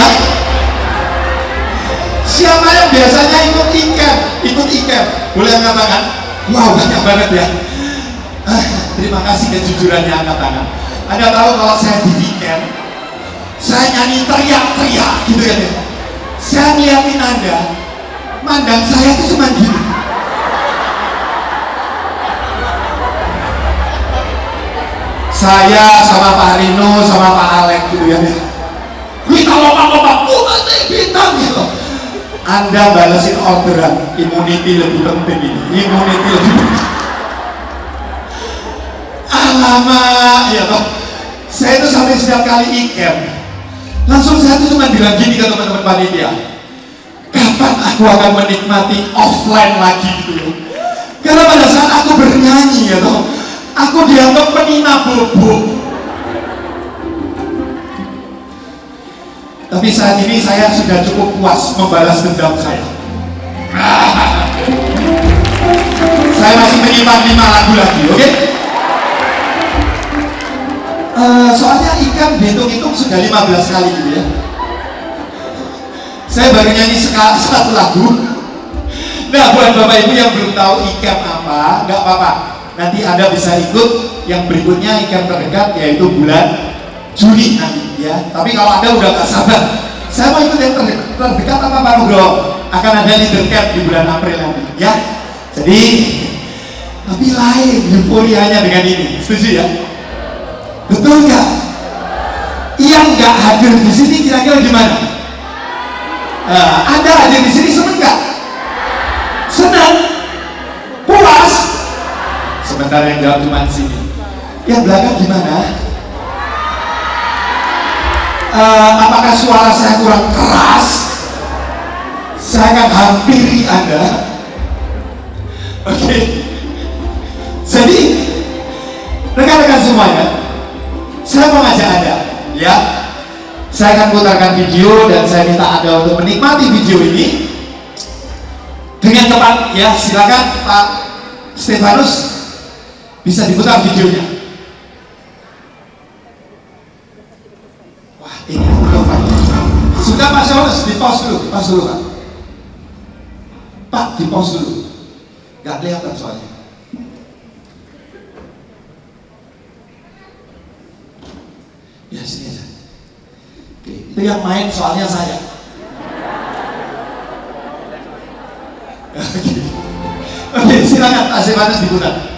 ya? Siapa yang biasanya ikut ikem? Boleh angkat tangan? Wow, banyak banget ya. Terima kasih kejujurannya, angkat tangan. Anda tahu kalau saya di ikem, saya nyanyi teriak-teriak gitu ya. Saya ngeliatin Anda, mandang saya itu cuma gini. Saya sama Pak Rino sama Pak Alek gitu ya. Kita lompat-lompat, bintang gitu. Anda balesin orderan, immunity lebih penting ini. Immunity lebih penting. Alamak, ya toh. Saya itu sampai setiap kali ikem, langsung saya tuh cuma bilang gini ke teman-teman panitia, kapan aku akan menikmati offline lagi gitu ya. Karena pada saat aku bernyanyi ya toh, aku dianggap penina bobo. Tapi saat ini saya sudah cukup puas membalas dendam saya. Saya masih menyimpan 5 lagu lagi, oke? Soalnya ikan dihitung-hitung sudah 15 kali gitu ya. Saya baru nyanyi satu lagu. Nah, buat Bapak Ibu yang belum tahu ikan apa, nggak apa-apa. Nanti Anda bisa ikut yang berikutnya, ikan terdekat yaitu bulan Juni nanti ya. Tapi kalau Anda udah gak sabar, saya mau ikut yang terdekat apa Pak Nugroho? Akan ada leader camp di bulan April nanti ya. Jadi tapi lain euforianya dengan ini, setuju ya? Betul nggak? Yang nggak hadir di sini kira-kira gimana? Anda hadir di sini seneng nggak? Senang? Puas? Sebentar yang jawab cuma sini. Yang belakang gimana? Apakah suara saya kurang keras? Saya akan hampiri Anda. Oke. Jadi rekan-rekan semuanya, saya mau ngajak Anda ya. Saya akan putarkan video dan saya minta Anda untuk menikmati video ini dengan cepat ya. Silakan Pak Stefanus, bisa diputar videonya. Wah, ini Pak. Sudah Pak Stefanus, di pause dulu, Pak. Pak, di pause dulu. Gak kelihatan soalnya. Ya sini aja. Oke, itu yang main soalnya saya. Oke, silakan Pak Stefanus diputar.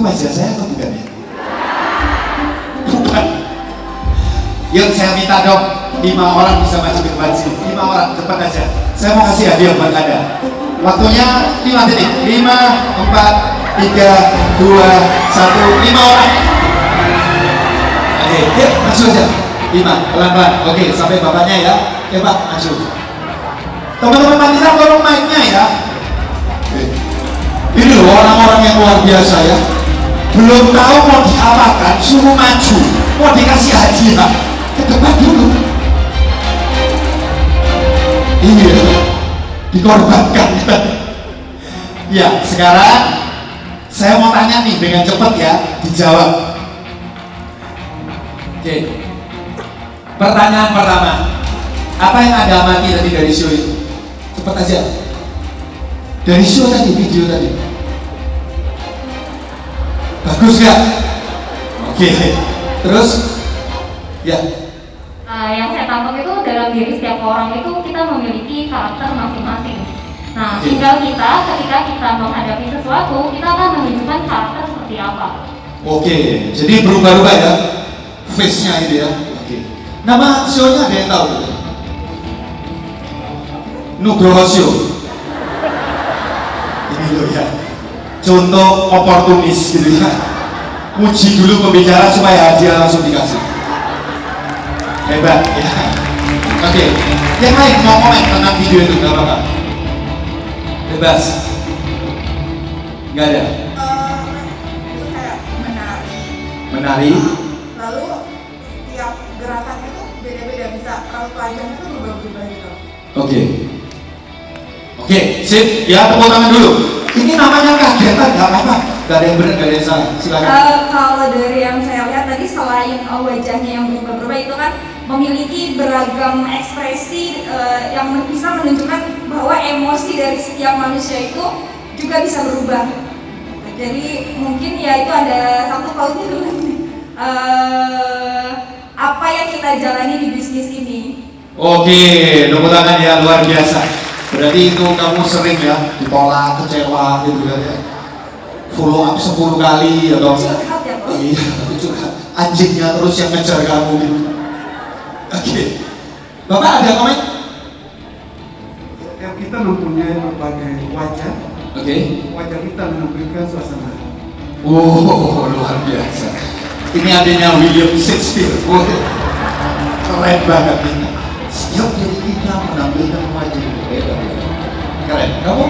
Wajah saya atau bukan ya? Bukan. Yang saya minta dong, 5 orang bisa maju ke depan sini. 5 orang, cepat aja. Saya mau kasih hadiah buat Anda. Waktunya 5 detik. 5, 4, 3, 2, 1. 5 orang. Oke, yuk maju aja. 5, pelan-pelan. Oke, sampai bapaknya ya. Oke Pak, maju. Teman-teman panitia tolong mic-nya ya. Ini loh orang-orang yang luar biasa ya. Belum tahu mau diapakan, suruh maju, mau dikasih hadiah, ke depan dulu. Iya, dikorbankan. Ya, sekarang saya mau tanya nih dengan cepat ya, dijawab. Oke. Pertanyaan pertama, apa yang Anda amati tadi dari show itu? Cepat aja. Dari show tadi, video tadi. Bagus gak? Oke. Terus, ya. Yang saya tangkap itu dalam diri setiap orang itu kita memiliki karakter masing-masing. Nah, tinggal kita ketika kita menghadapi sesuatu, kita akan menunjukkan karakter seperti apa. Oke, jadi berubah-ubah ya, face-nya gitu ya. Oke. Nama show-nya ada yang tahu? Nugroho Show. Ini loh ya, contoh oportunis gitu ya. Uji dulu pembicara supaya hadiah langsung dikasih. Hebat ya. Oke, yang lain mau komen tentang video itu nggak apa-apa? Bebas. Nggak ada. Itu kayak Menari. lalu setiap gerakannya itu beda-beda, bisa kalau pelajaran itu berubah-ubah gitu. Oke, sip. Ya, tepuk tangan dulu. Ini namanya kagetan, nggak apa-apa. Nggak ada yang benar, nggak ada yang salah. Silakan. Kalau dari yang saya lihat tadi, selain wajahnya yang berubah-ubah itu kan memiliki beragam ekspresi yang bisa menunjukkan bahwa emosi dari setiap manusia itu juga bisa berubah. Jadi mungkin ya itu ada sangkut pautnya dengan apa yang kita jalani di bisnis ini. Oke, tepuk tangan ya, luar biasa. Berarti itu kamu sering ya ditolak, kecewa gitu kan ya. Follow up 10 kali atau Curhat ya, Bos? iya, curhat. Anjingnya terus yang ngejar kamu gitu. Oke. Bapak ada komen? Setiap kita mempunyai berbagai wajah. Oke. Wajah kita menampilkan suasana. Oh, luar biasa. Ini adanya William Shakespeare. Oh, keren banget ini. Setiap diri kita menampilkan wajah. Keren. Kamu?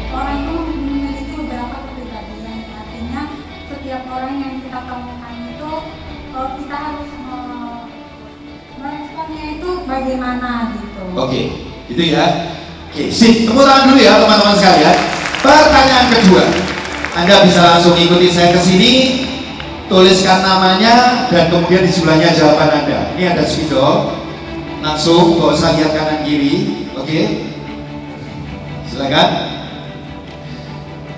Orang itu memiliki beberapa kepribadian, artinya setiap orang yang kita temukan itu kita harus meresponnya itu bagaimana gitu. Oke, gitu ya. Oke, sip. Tepuk tangan dulu ya teman-teman sekalian. Pertanyaan kedua, Anda bisa langsung ikuti saya ke sini, tuliskan namanya dan kemudian di sebelahnya jawaban Anda. Ini ada spidol, langsung gak usah lihat kanan kiri. Oke, silakan.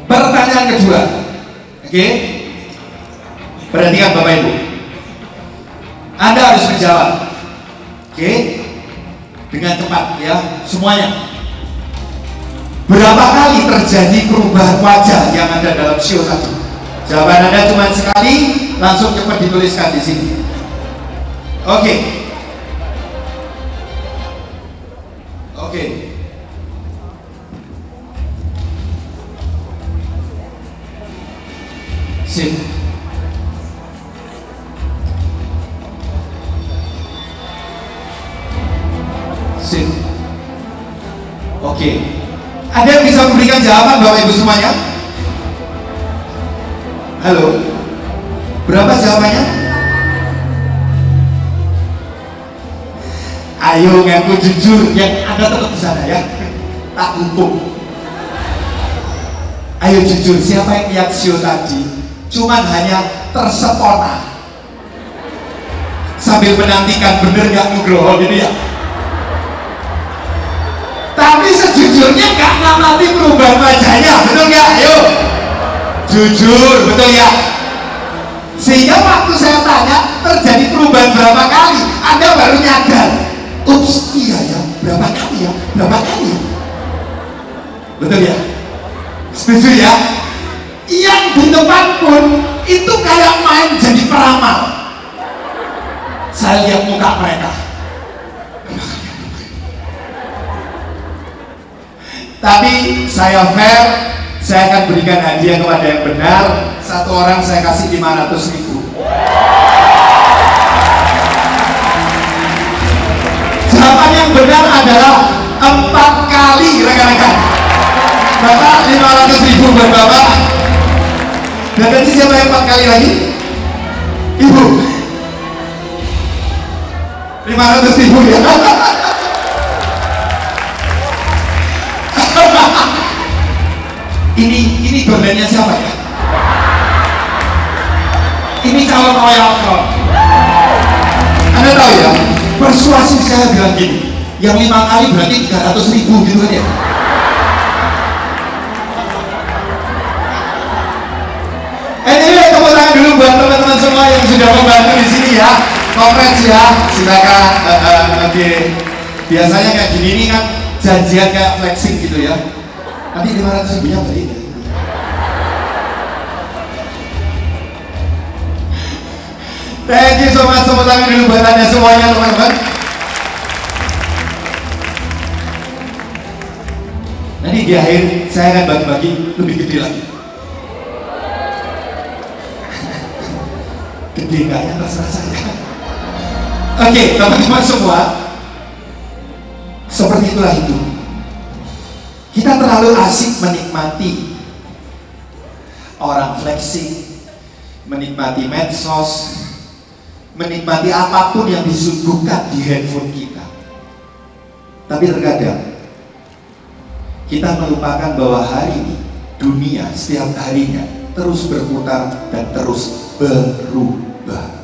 Pertanyaan kedua, oke, perhatikan Bapak Ibu, Anda harus menjawab, oke, dengan cepat ya semuanya. Berapa kali terjadi perubahan wajah yang ada dalam show tadi? Jawaban Anda cuma sekali, langsung cepat dituliskan di sini. Oke. Oke. Sip. Sip. Oke. Ada yang bisa memberikan jawaban Bapak Ibu semuanya? Halo. Berapa jawabannya? Ayo ngaku jujur, yang Anda tetap di sana ya. Tak hukum. Ayo jujur, siapa yang lihat show tadi? Cuman hanya tersepona sambil menantikan bener gak Nugroho gitu ya. Tapi sejujurnya gak ngamati perubahan wajahnya, betul gak? Ayo jujur, betul ya? Sehingga waktu saya tanya terjadi perubahan berapa kali, Anda baru nyadar, ups, iya ya, berapa kali ya, berapa kali ya, betul ya? Setuju ya? Yang di depan pun itu kayak main jadi peramal. Saya lihat muka mereka, tapi saya fair, saya akan berikan hadiah kepada yang benar. Satu orang saya kasih 500.000. Jawaban yang benar adalah 4 kali, rekan-rekan. Bapak 500.000 buat Bapak. Dan tadi siapa yang 4 kali lagi? Ibu. 500.000 ya. Ini gordennya siapa ya? Ini calon royal crown. Anda tahu ya, persuasi saya bilang gini, yang 5 kali berarti 300.000 gitu kan ya. Anyway, tepuk tangan dulu buat teman-teman semua yang sudah membantu di sini ya. Congrats ya, silakan. Oke. Biasanya kayak gini nih kan janjian kayak flexing gitu ya. Nanti 500.000-nya balik ya. Thank you so much, tepuk tangan dulu buat Anda semuanya teman-teman. Nanti di akhir saya akan bagi-bagi lebih gede lagi. Gede enggaknya terserah saya. Oke, teman-teman semua, seperti itulah hidup. Kita terlalu asik menikmati orang flexing, menikmati medsos, menikmati apapun yang disuguhkan di handphone kita. Tapi terkadang kita melupakan bahwa hari ini dunia setiap harinya terus berputar dan terus berubah.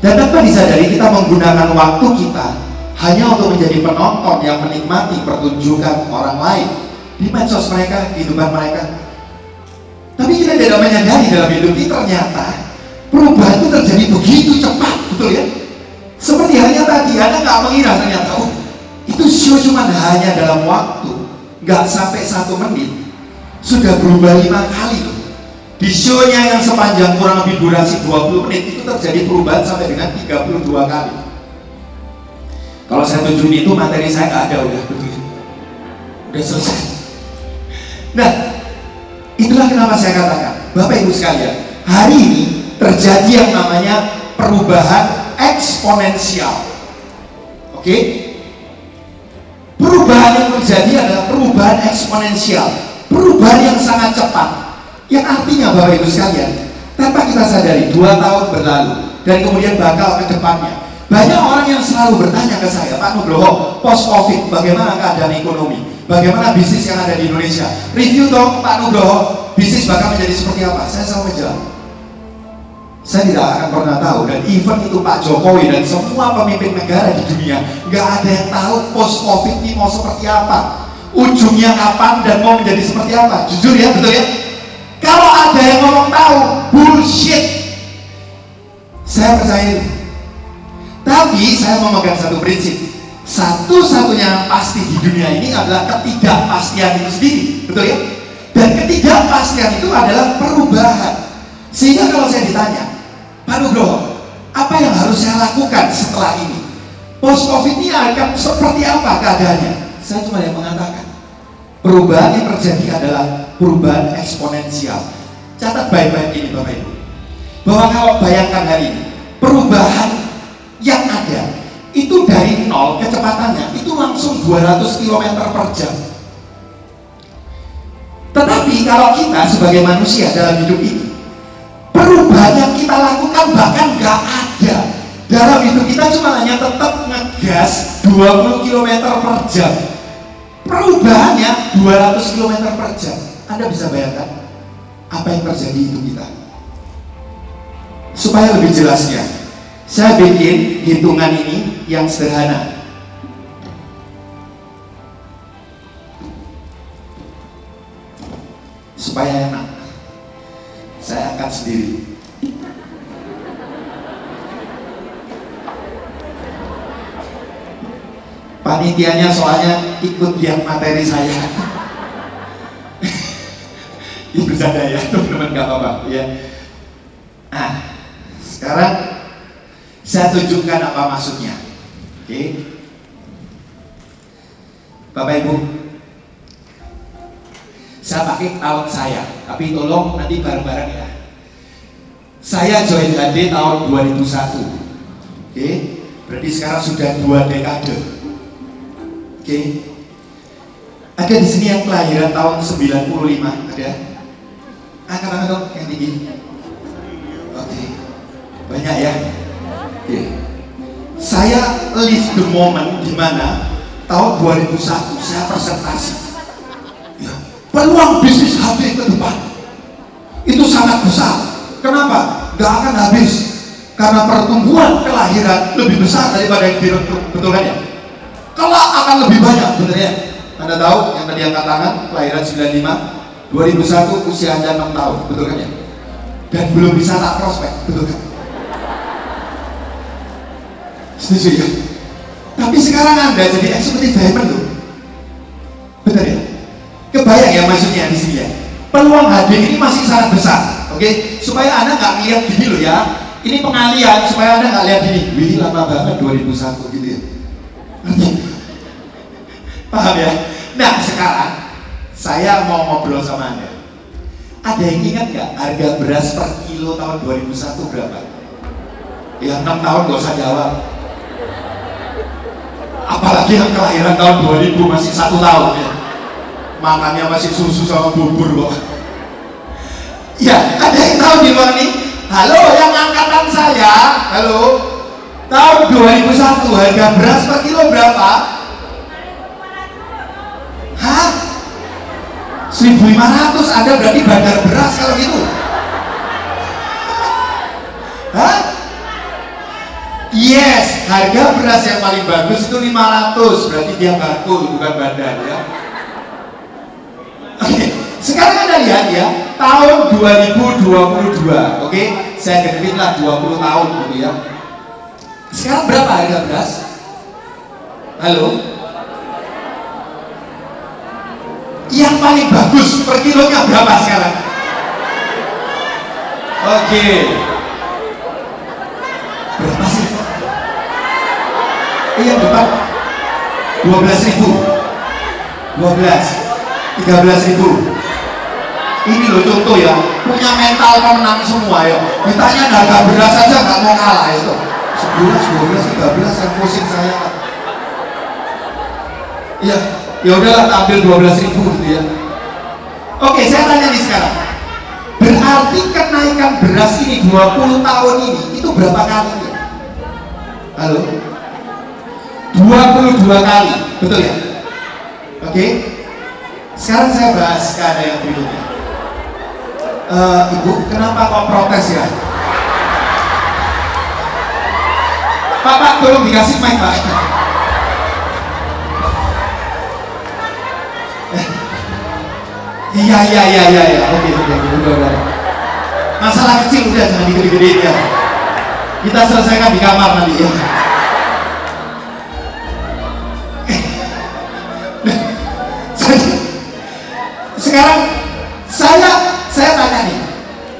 Dan tanpa disadari kita menggunakan waktu kita hanya untuk menjadi penonton yang menikmati pertunjukan orang lain di medsos mereka, kehidupan mereka. Tapi kita tidak menyadari dalam hidup ini ternyata perubahan itu terjadi begitu cepat, betul ya? Seperti halnya tadi, Anda nggak mengira ternyata, oh itu show cuma hanya dalam waktu nggak sampai 1 menit sudah berubah 5 kali loh. Di show-nya yang sepanjang kurang lebih durasi 20 menit itu terjadi perubahan sampai dengan 32 kali. Kalau saya tunjukin itu materi saya nggak ada udah selesai. Nah, itulah kenapa saya katakan, Bapak Ibu sekalian, hari ini terjadi yang namanya perubahan eksponensial. Oke? Perubahan yang terjadi adalah perubahan eksponensial, perubahan yang sangat cepat. Yang artinya Bapak Ibu sekalian, tanpa kita sadari 2 tahun berlalu dan kemudian bakal ke depannya. Banyak orang yang selalu bertanya ke saya, Pak Nugroho, post Covid bagaimana keadaan ekonomi? Bagaimana bisnis yang ada di Indonesia? Review dong Pak Nugroho, bisnis bakal menjadi seperti apa? Saya selalu menjawab, saya tidak akan pernah tahu. Dan even itu Pak Jokowi dan semua pemimpin negara di dunia nggak ada yang tahu post Covid ini mau seperti apa, ujungnya kapan dan mau menjadi seperti apa. Jujur ya, betul ya. Kalau ada yang ngomong tahu, bullshit. Saya percaya itu. Tapi saya memegang satu prinsip, satu-satunya yang pasti di dunia ini adalah ketidakpastian itu sendiri, betul ya? Dan ketidakpastian itu adalah perubahan. Sehingga kalau saya ditanya, Pak Nugroho, apa yang harus saya lakukan setelah ini? Post Covid ini akan seperti apa keadaannya? Saya cuma yang mengatakan, perubahan yang terjadi adalah perubahan eksponensial. Catat baik-baik ini Bapak Ibu, bahwa kalau bayangkan hari ini, perubahan yang ada itu dari 0 kecepatannya itu langsung 200 km per jam. Tetapi kalau kita sebagai manusia dalam hidup ini, perubahan yang kita lakukan bahkan nggak ada. Dalam hidup kita cuma hanya tetap ngegas 20 km per jam. Perubahannya 200 km per jam. Anda bisa bayangkan apa yang terjadi di hidup kita? Supaya lebih jelasnya, saya bikin hitungan ini yang sederhana. Supaya enak, saya angkat sendiri. Panitianya soalnya ikut lihat materi saya. Ini bercanda ya, teman-teman, gak apa-apa ya. Nah, sekarang saya tunjukkan apa maksudnya. Oke. Bapak Ibu, saya pakai tahun saya, tapi tolong nanti bareng-bareng ya. Saya join HD tahun 2001. Oke, berarti sekarang sudah 2 dekade. Oke. Ada di sini yang kelahiran tahun 95, ada? Angkat tangan dong yang tinggi. Oke. Banyak ya. Oke. saya live the moment di mana tahun 2001 saya presentasi. Ya, peluang bisnis HD ke depan itu sangat besar. Kenapa? Gak akan habis karena pertumbuhan kelahiran lebih besar daripada yang direkrut, betul kan ya? Kelak akan lebih banyak, bener ya? Anda tahu yang tadi angkat tangan, kelahiran 95, 2001 usia Anda 6 tahun, betul kan ya? Dan belum bisa tak prospek, betul kan? Setuju ya? Tapi sekarang Anda jadi eksekutif diamond loh, bener ya? Kebayang ya maksudnya di sini ya? Peluang HD ini masih sangat besar, oke? Supaya Anda nggak lihat gini loh ya. Ini pengalian supaya Anda nggak lihat gini. Wih, lama banget 2001 gitu ya. Paham ya? Nah, sekarang saya mau ngobrol sama Anda. Ada yang ingat nggak harga beras per kilo tahun 2001 berapa? Ya 6 tahun nggak usah jawab. Apalagi yang kelahiran tahun 2000 masih 1 tahun ya. Makannya masih susu sama bubur kok. Ya, ada yang tahu di luar nih? Halo, yang angkatan saya, halo. Tahun 2001 harga beras per kilo berapa? Hah? 1.500, Anda berarti bandar beras kalau gitu? Hah? Yes, harga beras yang paling bagus itu 500, berarti dia bakul bukan bandar ya. Oke, sekarang Anda lihat ya, tahun 2022, oke? Saya genepin lah 20 tahun gitu ya. Sekarang berapa harga beras? Halo? Yang paling bagus per kilonya berapa sekarang? Oke. Berapa sih? Yang depan 12.000, 12, 13.000. Ini loh contoh ya, punya mental pemenang semua ya. Ditanya harga beras saja nggak mau kalah itu. 11, 12, 13 yang pusing saya. Iya, ya udahlah ambil 12.000 gitu ya. Oke, saya tanya nih sekarang. Berarti kenaikan beras ini 20 tahun ini itu berapa kali ya? Halo? 22 kali, betul ya? Oke. Sekarang saya bahas ke Anda yang berikutnya. Ibu, kenapa kok protes ya? Pak, tolong dikasih mic, Pak. Iya. Oke, udah. Masalah kecil udah, jangan digede-gedein ya. Kita selesaikan di kamar nanti ya. Sekarang saya tanya nih,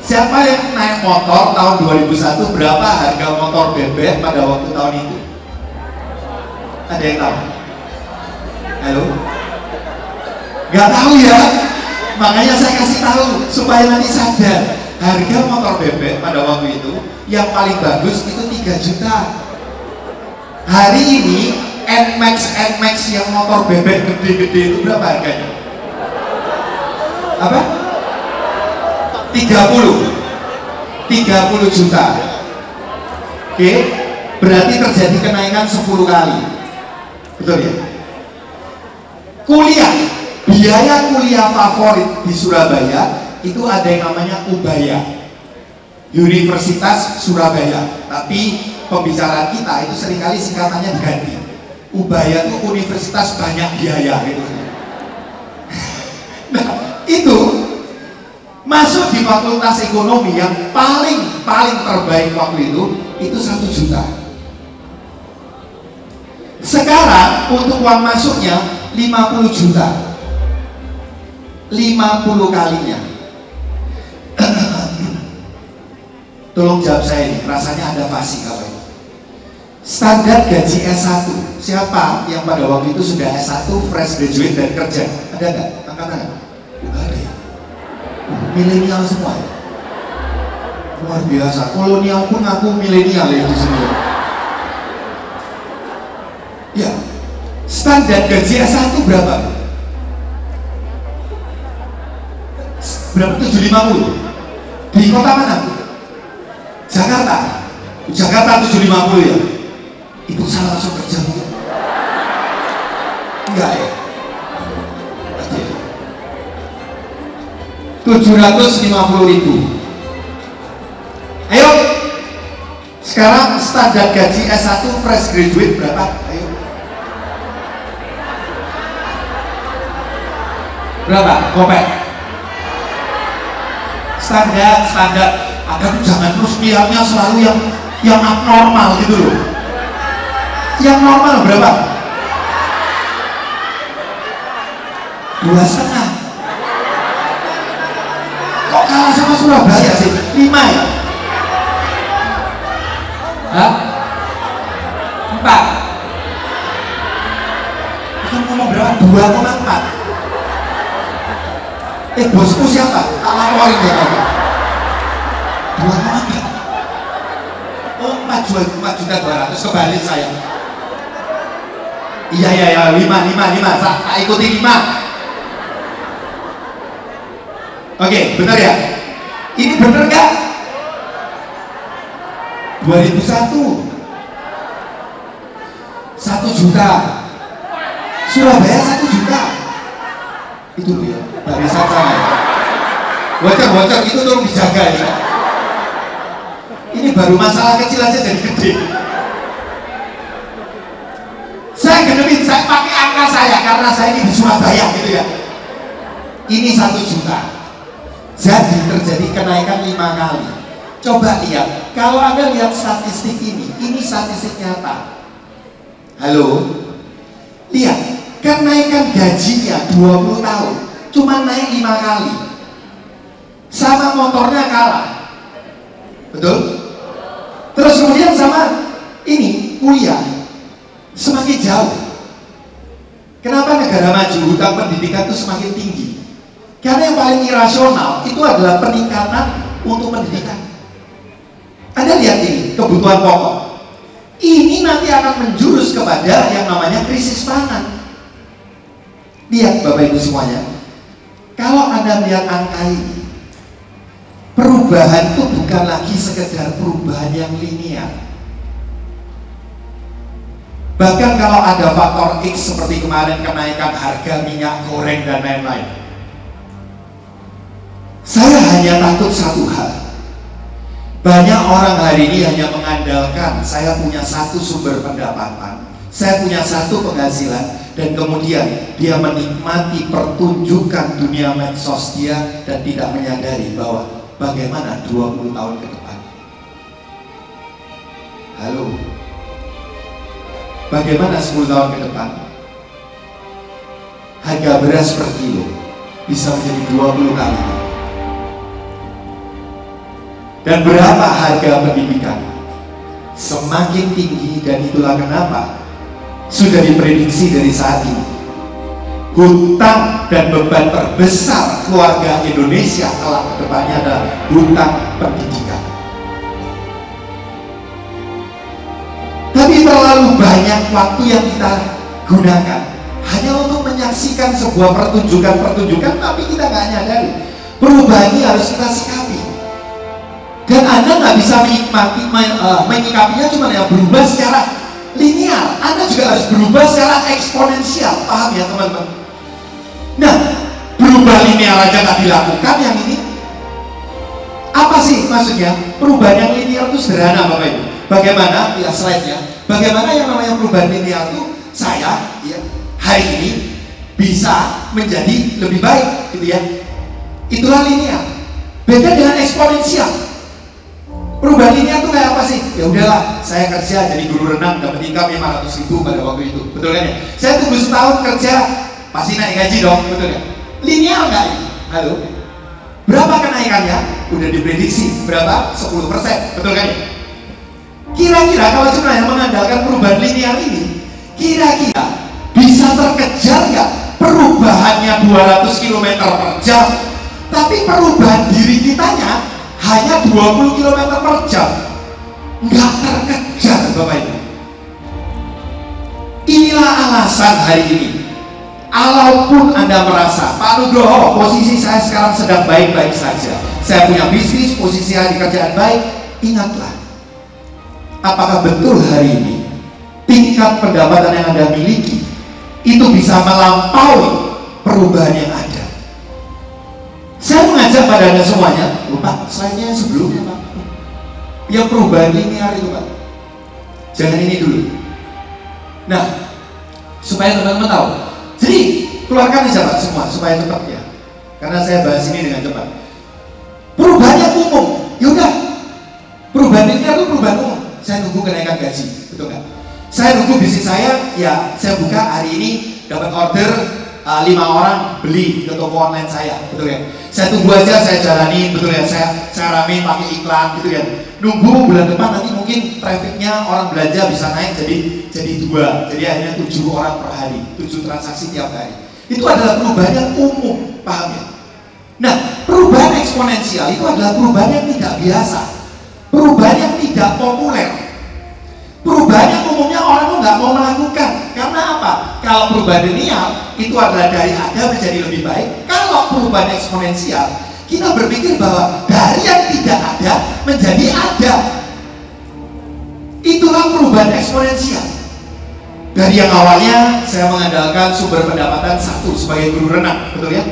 siapa yang naik motor tahun 2001, berapa harga motor bebek pada waktu tahun itu? Ada yang tahu? Halo? Gak tahu ya? Makanya saya kasih tahu supaya nanti sadar. Harga motor bebek pada waktu itu yang paling bagus itu 3 juta. Hari ini NMAX yang motor bebek gede-gede itu berapa harganya? Apa? 30 juta. Oke, berarti terjadi kenaikan 10 kali. Betul ya? Kuliah, biaya kuliah favorit di Surabaya itu ada yang namanya UBAYA, Universitas Surabaya. Tapi pembicaraan kita itu seringkali singkatannya diganti. UBAYA itu Universitas Banyak Biaya gitu. Nah, itu masuk di fakultas ekonomi yang paling terbaik waktu itu 1 juta. Sekarang untuk uang masuknya 50 juta, 50 kalinya. Tolong jawab saya ini, rasanya ada fasih kalau ini. Standar gaji S1, siapa yang pada waktu itu sudah S1, fresh graduate dan kerja? Ada nggak? Angkat tangan. Nggak ada ya? Milenial semua ya? Luar biasa, kolonial pun aku milenial ya di sini. Ya, standar gaji S1 berapa? Berapa? 750. Di kota mana? Jakarta 750 ya. Itu saya langsung kerja Bu. Enggak ya? 750.000. Ayo, sekarang standar gaji S1 fresh graduate berapa? Ayo. Berapa? Gopek? Standar. Agar jangan terus lihatnya selalu yang abnormal gitu loh. Yang normal berapa? 2,5. Kok kalah sama Surabaya sih? 5 ya? Hah? 4. Itu ngomong berapa? 2,4. Bosku siapa? Tak laporin ya kamu. 2,4. Oh, 4.200.000 kebalik saya. Iya, 5. Tak ikuti 5. Oke, benar ya? Ini benar nggak? 2001 1 juta. Surabaya 1 juta. Itu loh ya, nggak bisa sama ya. Bocor itu tolong dijaga ya. Ini baru masalah kecil aja jadi gede. Saya gedemin, saya pakai angka saya karena saya ini di Surabaya gitu ya. Ini 1 juta. Jadi terjadi kenaikan 5 kali. Coba lihat, kalau Anda lihat statistik ini statistik nyata. Halo? Lihat, kenaikan gajinya 20 tahun, cuma naik 5 kali. Sama motornya kalah. Betul? Terus kemudian sama ini, kuliah semakin jauh. Kenapa negara maju hutang pendidikan itu semakin tinggi? Karena yang paling irasional itu adalah peningkatan untuk pendidikan. Anda lihat ini, kebutuhan pokok. Ini nanti akan menjurus kepada yang namanya krisis pangan. Lihat Bapak Ibu semuanya, kalau Anda melihat angka ini, perubahan itu bukan lagi sekedar perubahan yang linear. Bahkan kalau ada faktor X seperti kemarin kenaikan harga minyak goreng dan lain-lain, saya hanya takut satu hal. Banyak orang hari ini hanya mengandalkan saya punya satu sumber pendapatan, saya punya satu penghasilan, dan kemudian dia menikmati pertunjukan dunia medsos dia dan tidak menyadari bahwa bagaimana 20 tahun ke depan. Halo, bagaimana 10 tahun ke depan? Harga beras per kilo bisa menjadi 20 kali. Dan berapa harga pendidikan? Semakin tinggi, dan itulah kenapa sudah diprediksi dari saat ini hutang dan beban terbesar keluarga Indonesia kelak kedepannya adalah hutang pendidikan. Tapi terlalu banyak waktu yang kita gunakan hanya untuk menyaksikan sebuah pertunjukan, tapi kita nggak nyadari perubahan ini harus kita sikapi. Dan Anda nggak bisa menyikapinya cuma yang berubah secara linear. Anda juga harus berubah secara eksponensial. Paham ya teman-teman? Nah, berubah linear aja nggak dilakukan, yang ini apa sih maksudnya? Perubahan yang linear itu sederhana Bapak Ibu. Bagaimana? Ya slide-nya. Bagaimana yang namanya perubahan linear itu saya ya, hari ini bisa menjadi lebih baik gitu ya. Itulah linear. Beda dengan eksponensial. Perubahan linear itu kayak apa sih? Ya udahlah, saya kerja jadi guru renang dapat income 500.000 pada waktu itu, betul kan ya? Saya tunggu setahun kerja pasti naik gaji dong, betul kan? Linear nggak ini? Halo? Berapa kenaikannya? Udah diprediksi berapa? 10%, betul kan ya? Kira-kira kalau cuma yang mengandalkan perubahan linear ini, kira-kira bisa terkejar nggak perubahannya 200 km per jam, tapi perubahan diri kitanya hanya 20 km per jam? Nggak terkejar Bapak Ibu. Inilah alasan hari ini, walaupun Anda merasa Pak Nugroho, posisi saya sekarang sedang baik-baik saja, saya punya bisnis, posisi saya di kerjaan baik, ingatlah, apakah betul hari ini tingkat pendapatan yang Anda miliki itu bisa melampaui perubahan yang ada. Saya mengajak pada Anda semuanya, Pak, slide-nya sebelumnya Pak, yang perubahan linear itu Pak, jangan ini dulu. Nah, supaya teman-teman tahu, jadi keluarkan aja Pak semua supaya cepat ya, karena saya bahas ini dengan cepat. Perubahannya umum, yaudah, perubahan linear itu perubahan umum. Saya nunggu kenaikan gaji, betul nggak? Saya nunggu bisnis saya, ya saya buka hari ini dapat order 5 orang beli ke toko online saya, betul ya? Saya tunggu aja, saya jalani, betul ya? Saya ramein pakai iklan, gitu ya? Nunggu bulan depan nanti mungkin trafficnya orang belanja bisa naik jadi 2, jadi akhirnya 7 orang per hari, 7 transaksi tiap hari. Itu adalah perubahan yang umum, paham ya? Nah, perubahan eksponensial itu adalah perubahan yang tidak biasa, perubahan yang tidak populer. Perubahan yang umumnya orang tuh nggak mau melakukan. Karena apa? Kalau perubahan linear itu adalah dari ada menjadi lebih baik. Kalau perubahan eksponensial, kita berpikir bahwa dari yang tidak ada menjadi ada. Itulah perubahan eksponensial. Dari yang awalnya saya mengandalkan sumber pendapatan 1 sebagai guru renang, betul ya?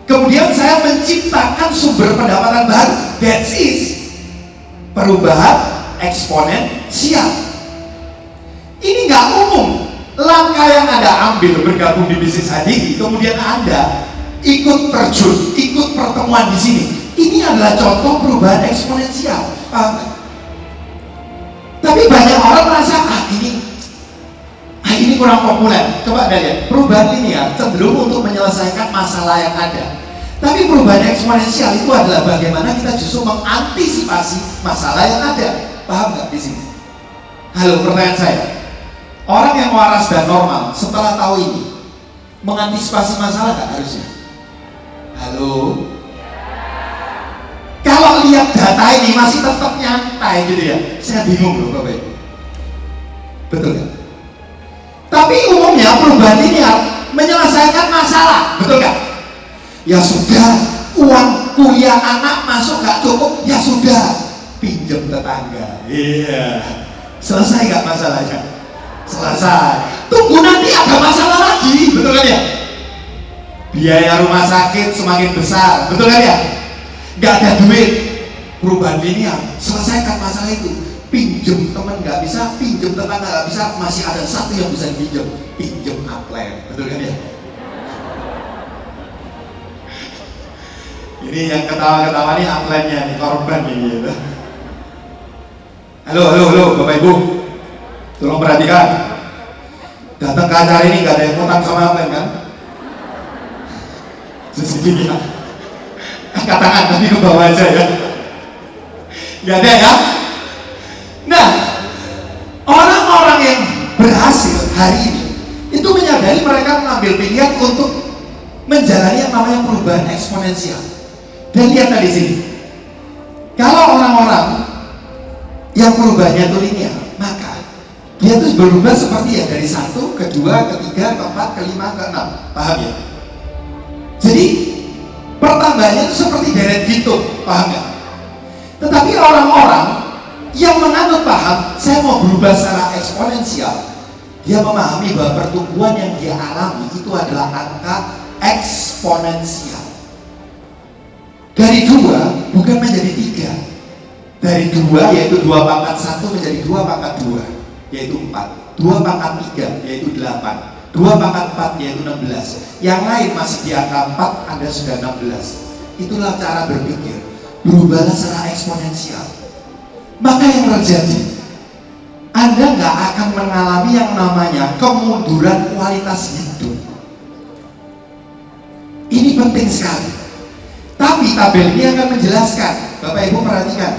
Kemudian saya menciptakan sumber pendapatan baru. That is perubahan eksponensial. Ini nggak umum. Langkah yang Anda ambil bergabung di bisnis Hadiri, kemudian Anda ikut terjun, ikut pertemuan di sini. Ini adalah contoh perubahan eksponensial. Tapi banyak orang merasa ini kurang populer. Coba Anda lihat, perubahan linear cenderung untuk menyelesaikan masalah yang ada. Tapi perubahan eksponensial itu adalah bagaimana kita justru mengantisipasi masalah yang ada. Paham nggak di sini? Halo, pertanyaan saya. Orang yang waras dan normal setelah tahu ini mengantisipasi masalah nggak harusnya? Halo? Kalau lihat data ini masih tetap nyantai gitu ya, saya bingung loh Bapak Ibu. Betul nggak? Tapi umumnya perubahan linear menyelesaikan masalah, betul nggak? Ya sudah, uang kuliah anak masuk nggak cukup, ya sudah, pinjam tetangga. Iya, selesai nggak masalahnya? Selesai. Tunggu nanti ada masalah lagi, betul kan ya? Biaya rumah sakit semakin besar, betul kan ya? Nggak ada duit, perubahan linear selesaikan masalah itu. Pinjem teman nggak bisa, pinjem tetangga nggak bisa, masih ada satu yang bisa pinjem, pinjem upline, betul kan ya? Ini yang ketawa-ketawa nih upline-nya nih, korban ini gitu. Halo Bapak Ibu, tolong perhatikan. Datang ke acara ini nggak ada yang utang sama upline kan? Segini ya. Angkat tangan tapi ke bawah aja ya. Nggak ada ya? Nah, orang-orang yang berhasil hari ini itu menyadari mereka mengambil pilihan untuk menjalani yang namanya perubahan eksponensial. Dan lihat tadi sini, kalau orang-orang yang perubahannya itu linear, maka dia itu berubah seperti ya dari 1 ke 2 ke 3 ke 4 ke 5 ke 6, paham ya? Jadi pertambahannya itu seperti deret hitung, paham ya? Tetapi orang-orang yang menganut paham, saya mau berubah secara eksponensial, dia memahami bahwa pertumbuhan yang dia alami itu adalah angka eksponensial. Dari 2 bukan menjadi 3. Dari 2 yaitu 2 pangkat 1 menjadi 2 pangkat 2 yaitu 4. 2 pangkat 3 yaitu 8. 2 pangkat 4 yaitu 16. Yang lain masih di angka 4, Anda sudah 16. Itulah cara berpikir. Berubahlah secara eksponensial. Maka yang terjadi, Anda nggak akan mengalami yang namanya kemunduran kualitas hidup. Ini penting sekali. Tapi tabel ini akan menjelaskan. Bapak Ibu perhatikan.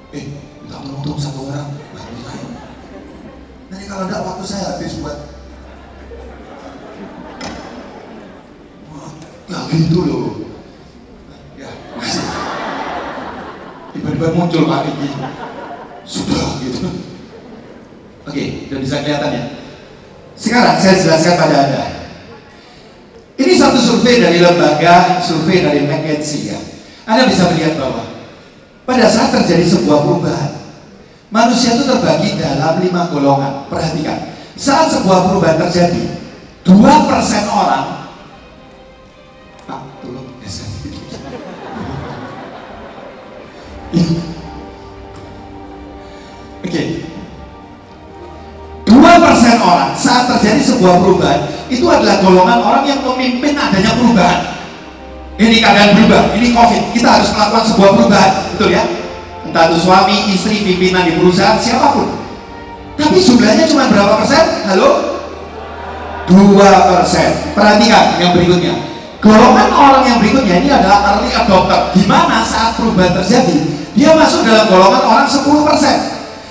Minta tolong satu orang, bantu saya. Nanti kalau enggak waktu saya habis buat. Nggak gitu loh. Ya, makasih. Tiba-tiba muncul Pak Riki. Sudah gitu. Oke, udah bisa kelihatan ya. Sekarang saya jelaskan pada Anda. Ini satu survei dari lembaga survei dari McKinsey ya. Anda bisa melihat bahwa pada saat terjadi sebuah perubahan, Manusia itu terbagi dalam 5 golongan. Perhatikan, saat sebuah perubahan terjadi, 2% orang, Pak, tolong geser. Oke, 2% orang saat terjadi sebuah perubahan itu adalah golongan orang yang memimpin adanya perubahan. Ini keadaan berubah, ini COVID, kita harus melakukan sebuah perubahan, betul ya? Entah itu suami, istri, pimpinan di perusahaan, siapapun. Tapi jumlahnya cuma berapa persen? Halo? 2%. Perhatikan yang berikutnya. Golongan orang yang berikutnya ini adalah early adopter. Di mana saat perubahan terjadi, dia masuk dalam golongan orang 10%.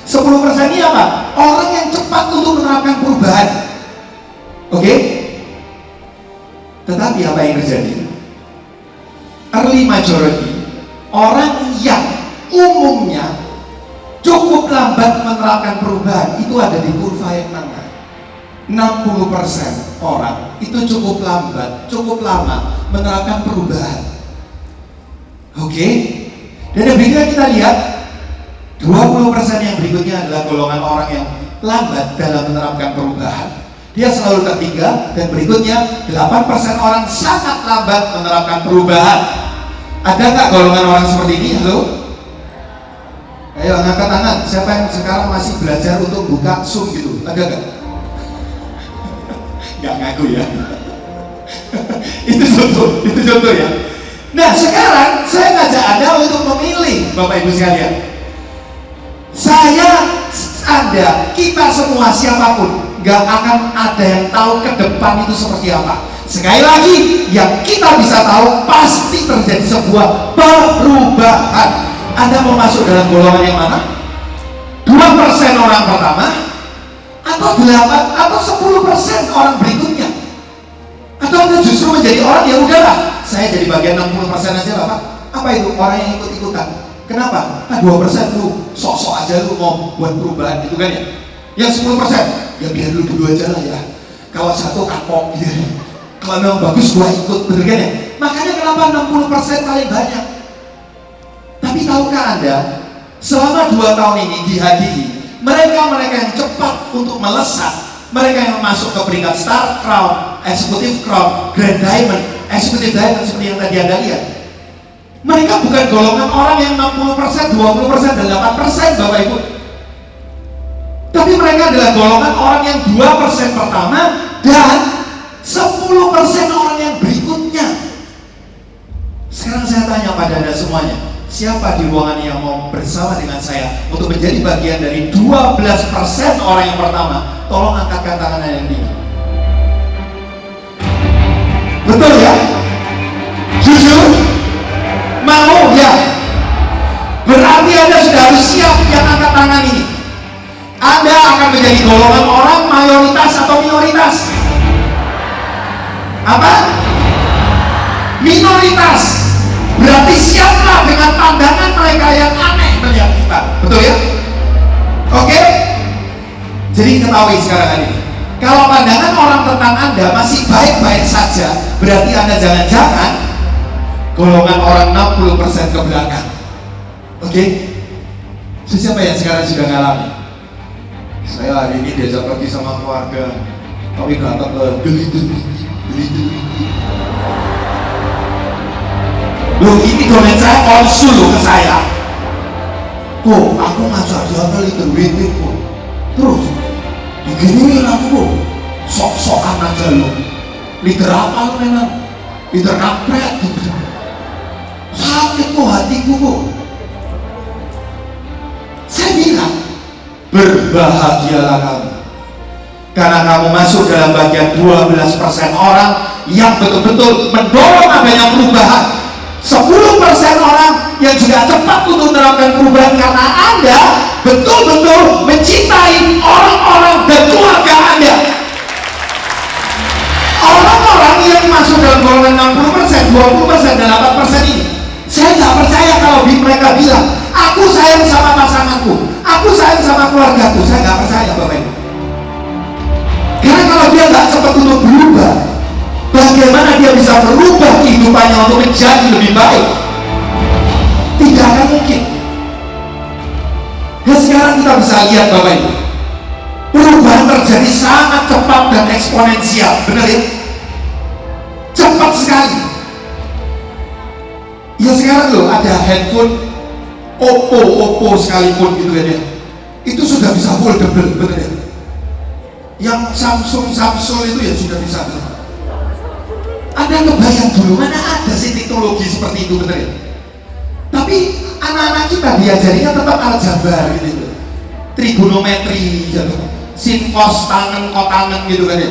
10% ini apa? Orang yang cepat untuk menerapkan perubahan. Oke? Tetapi apa yang terjadi? Early majority, orang yang umumnya cukup lambat menerapkan perubahan, itu ada di kurva yang tengah. 60% orang itu cukup lambat, cukup lama menerapkan perubahan. Oke? Dan yang berikutnya kita lihat 20% yang berikutnya adalah golongan orang yang lambat dalam menerapkan perubahan. Dia selalu tertinggal. Dan berikutnya 8% orang sangat lambat menerapkan perubahan. Ada nggak golongan orang seperti ini? Halo? Ayo angkat tangan. Siapa yang sekarang masih belajar untuk buka Zoom gitu? Ada nggak? Nggak ngaku ya. Itu contoh ya. Nah sekarang saya ngajak Anda untuk memilih, Bapak Ibu sekalian. Anda, kita semua siapapun, nggak akan ada yang tahu ke depan itu seperti apa. Sekali lagi, yang kita bisa tahu pasti terjadi sebuah perubahan. Anda mau masuk dalam golongan yang mana? 2% orang pertama, atau 8 atau 10% orang berikutnya? Atau Anda justru menjadi orang yang udahlah, saya jadi bagian 60% aja Bapak. Apa itu? Orang yang ikut-ikutan. Kenapa? 2% lu sok-sok aja lu mau buat perubahan gitu kan ya. Yang 10% ya biar dulu aja lah ya. Kalau satu kapok gitu. Kalau memang bagus gua ikut, bener kan ya? Makanya kenapa 60% paling banyak. Tapi tahukah Anda, selama 2 tahun ini di HDI, mereka yang cepat untuk melesat, mereka yang masuk ke peringkat Star Crown, Executive Crown, Grand Diamond, Executive Diamond seperti yang tadi Anda lihat. Mereka bukan golongan orang yang 60%, 20%, dan 8% Bapak Ibu. Tapi mereka adalah golongan orang yang 2% pertama dan 10% orang yang berikutnya. Sekarang saya tanya pada Anda semuanya, siapa di ruangan yang mau bersama dengan saya untuk menjadi bagian dari 12% orang yang pertama? Tolong angkatkan tangan Anda yang tinggi. Betul ya? Jujur? Mau ya? Berarti Anda sudah harus siap yang angkat tangan ini. Anda akan menjadi golongan orang mayoritas atau minoritas? Apa? Minoritas. Berarti siaplah dengan pandangan mereka yang aneh melihat kita. Betul ya? Oke? Jadi ketahui sekarang ini, kalau pandangan orang tentang Anda masih baik-baik saja, berarti Anda jangan-jangan golongan orang 60% ke belakang. Oke? Siapa yang sekarang sudah ngalami? Saya hari ini diajak pergi sama keluarga, tapi datang ke geli-geli. Loh, ini domen saya konsul loh ke saya. Kok aku ngajak dia ke liter kok. Terus diginiin aku kok. Sok-sokan aja lo. Liter apa lo memang? Liter kampret gitu. Sakit kok hatiku kok. Saya bilang, berbahagialah kamu, karena kamu masuk dalam bagian 12% orang yang betul-betul mendorong adanya perubahan. 10% orang yang juga cepat untuk menerapkan perubahan, karena Anda betul-betul mencintai orang-orang dan keluarga Anda. Orang-orang yang masuk dalam golongan 60%, 20%, dan 8% ini, saya nggak percaya kalau mereka bilang, aku sayang sama pasanganku, aku sayang sama keluargaku. Saya nggak percaya Bapak Ibu. Karena kalau dia nggak cepat untuk berubah, bagaimana dia bisa berubah kehidupannya untuk menjadi lebih baik? Tidak akan mungkin. Dan sekarang kita kita bisa lihat Bapak Ibu, perubahan terjadi sangat cepat dan eksponensial, benar ya? Cepat sekali. Ya sekarang loh ada handphone Oppo sekalipun gitu kan ya, itu sudah bisa foldable, benar ya? Yang Samsung itu ya sudah bisa. Ada kebayang dulu mana ada sih teknologi seperti itu, benar ya? Tapi anak-anak kita diajarinya tetap aljabar gitu, trigonometri, gitu. Sin cos tangan kotangan gitu kan ya.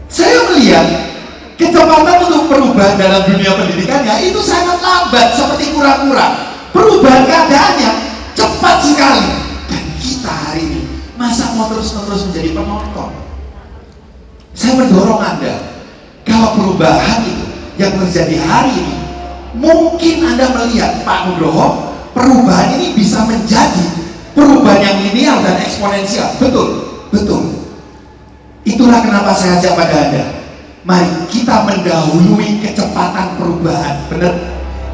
Saya melihat kecepatan untuk perubahan dalam dunia pendidikannya itu sangat lambat, seperti kura-kura. Perubahan keadaannya cepat sekali, dan kita hari ini masa mau terus-menerus menjadi penonton. Saya mendorong Anda, kalau perubahan itu yang terjadi hari ini, mungkin Anda melihat Pak Nugroho, perubahan ini bisa menjadi perubahan yang linear dan eksponensial. Betul. Itulah kenapa saya ajak pada Anda, mari kita mendahului kecepatan perubahan, benar?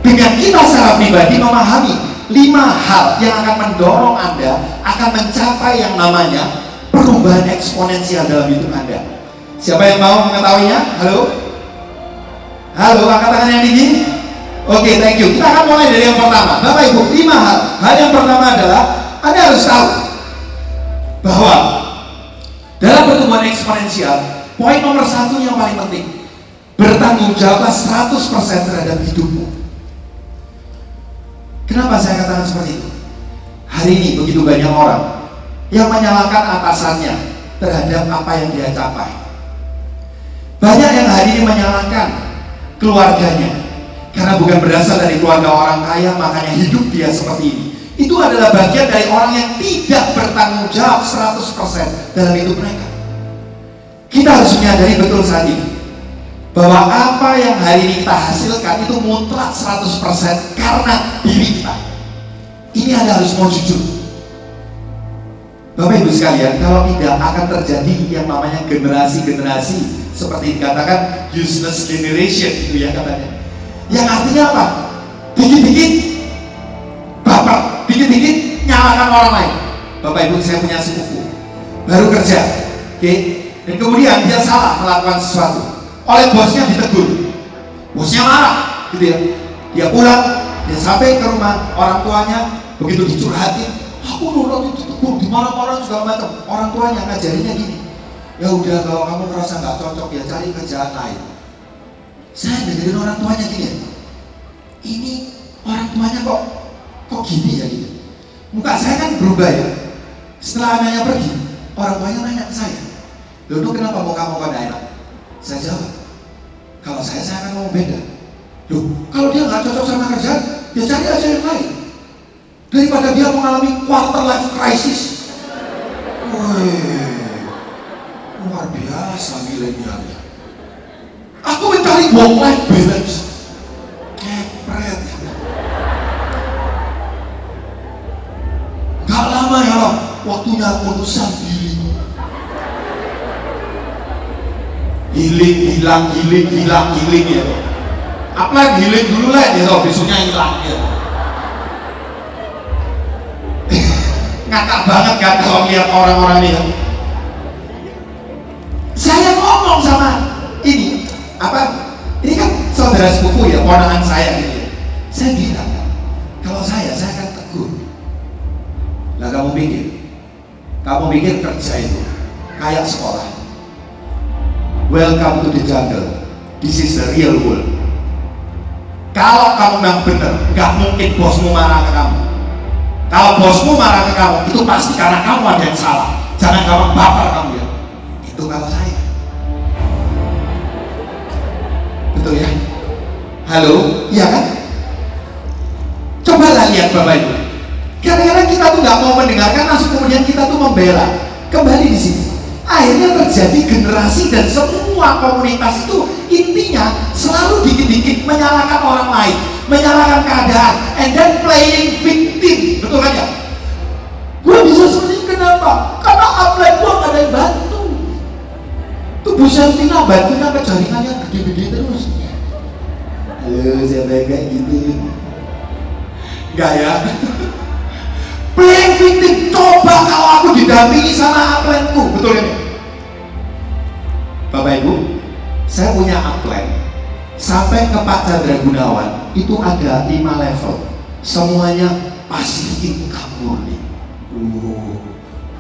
Dengan kita secara pribadi memahami 5 hal yang akan mendorong Anda akan mencapai yang namanya perubahan eksponensial dalam hidup Anda. Siapa yang mau mengetahuinya? Halo, angkat tangan yang tinggi. Oke, thank you. Kita akan mulai dari yang pertama. Bapak Ibu, 5 hal. Hal yang pertama adalah Anda harus tahu bahwa dalam pertumbuhan eksponensial, poin nomor 1 yang paling penting, bertanggung jawablah 100% terhadap hidupmu. Kenapa saya katakan seperti itu? Hari ini begitu banyak orang yang menyalahkan atasannya terhadap apa yang dia capai. Banyak yang hari ini menyalahkan keluarganya karena bukan berasal dari keluarga orang kaya, makanya hidup dia seperti ini. Itu adalah bagian dari orang yang tidak bertanggung jawab 100% dalam hidup mereka. Kita harus menyadari betul saat ini bahwa apa yang hari ini kita hasilkan itu mutlak 100% karena diri kita. Ini Anda harus mau jujur. Bapak Ibu sekalian, kalau tidak akan terjadi yang namanya generasi-generasi seperti dikatakan useless generation itu ya katanya. Yang artinya apa? Dikit-dikit baper, dikit-dikit nyalakan orang lain. Bapak Ibu, saya punya sepupu baru kerja, oke? Dan kemudian dia salah melakukan sesuatu, oleh bosnya ditegur, bosnya marah gitu ya. Dia pulang, dia sampai ke rumah orang tuanya, begitu dicurhatin, aku nurut ditegur, dimarah-marah segala macam. Orang tuanya ngajarinya gini, ya udah kalau kamu merasa nggak cocok ya cari kerjaan lain. Saya dengerin orang tuanya gini, ini orang tuanya kok gini ya gitu. Muka saya kan berubah ya. Setelah anaknya pergi, orang tuanya nanya ke saya, Dodo kenapa muka kamu pada enak? Saya jawab, kalau saya akan ngomong beda. Loh, kalau dia nggak cocok sama kerjaan, ya cari aja yang lain. Daripada dia mengalami quarter life crisis. Wih, luar biasa milenialnya. Aku mencari work life balance. Kepret. Gak lama ya loh, waktunya aku untuk self healing. Hilang ya. Apa healing dulu lah ya, besoknya hilang ya. Ngakak banget kan kalau lihat orang-orang ini. Saya ngomong sama ini kan saudara sepupu ya, ponakan saya gitu ya. Saya bilang, kalau saya akan tegur. Lah kamu pikir kerja itu kayak sekolah. Welcome to the jungle. This is the real world. Kalau kamu memang benar, gak mungkin bosmu marah ke kamu. Kalau bosmu marah ke kamu, itu pasti karena kamu ada yang salah. Jangan gampang baper kamu ya. Itu kalau saya. Betul ya? Halo? Iya kan? Cobalah lihat Bapak Ibu. Kadang-kadang kita tuh gak mau mendengarkan, langsung kemudian kita tuh membela. Kembali di sini. Akhirnya terjadi generasi dan semua komunitas itu intinya selalu dikit-dikit menyalahkan orang lain, menyalahkan keadaan, and then playing victim. Betul kan ya? Gue bisa seperti ini kenapa? Karena upline gue gak ada yang bantu. Tuh Bu Sentina bantunya ke jaringannya gede-gede terus. Halo, siapa yang kayak gitu? Enggak ya? Playing victim, coba kalau aku didampingi sama upline-ku, betul ini? Bapak Ibu, saya punya upline sampai ke Pak Chandra Gunawan itu ada 5 level, semuanya passive income murni.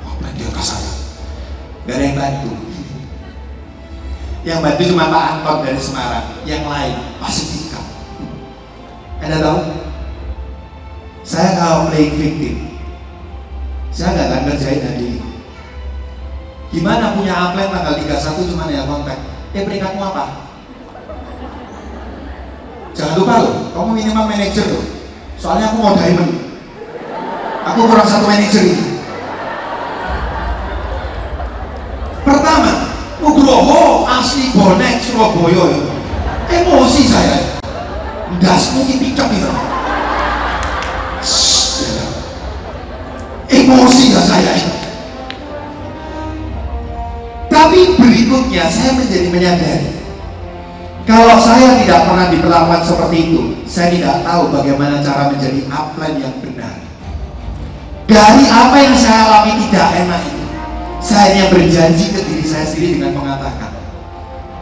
Upline di atas saya, gak ada yang bantu. Yang bantu cuma Pak Anton dari Semarang, yang lain passive income. Anda tahu? Saya kalau playing victim, saya nggak akan kerjain hari ini. Gimana punya upline tanggal 31 cuma ya kontak. Peringkatmu apa? Jangan lupa loh, kamu minimal manajer loh. Soalnya aku mau diamond. Aku kurang 1 manajer ini. Pertama, Nugroho asli bonek Surabaya. Emosi saya. Das mungkin picok ya. Emosi ya saya. Tapi berikutnya saya menjadi menyadari, kalau saya tidak pernah diperlakukan seperti itu, saya tidak tahu bagaimana cara menjadi upline yang benar. Dari apa yang saya alami tidak enak itu, saya hanya berjanji ke diri saya sendiri dengan mengatakan,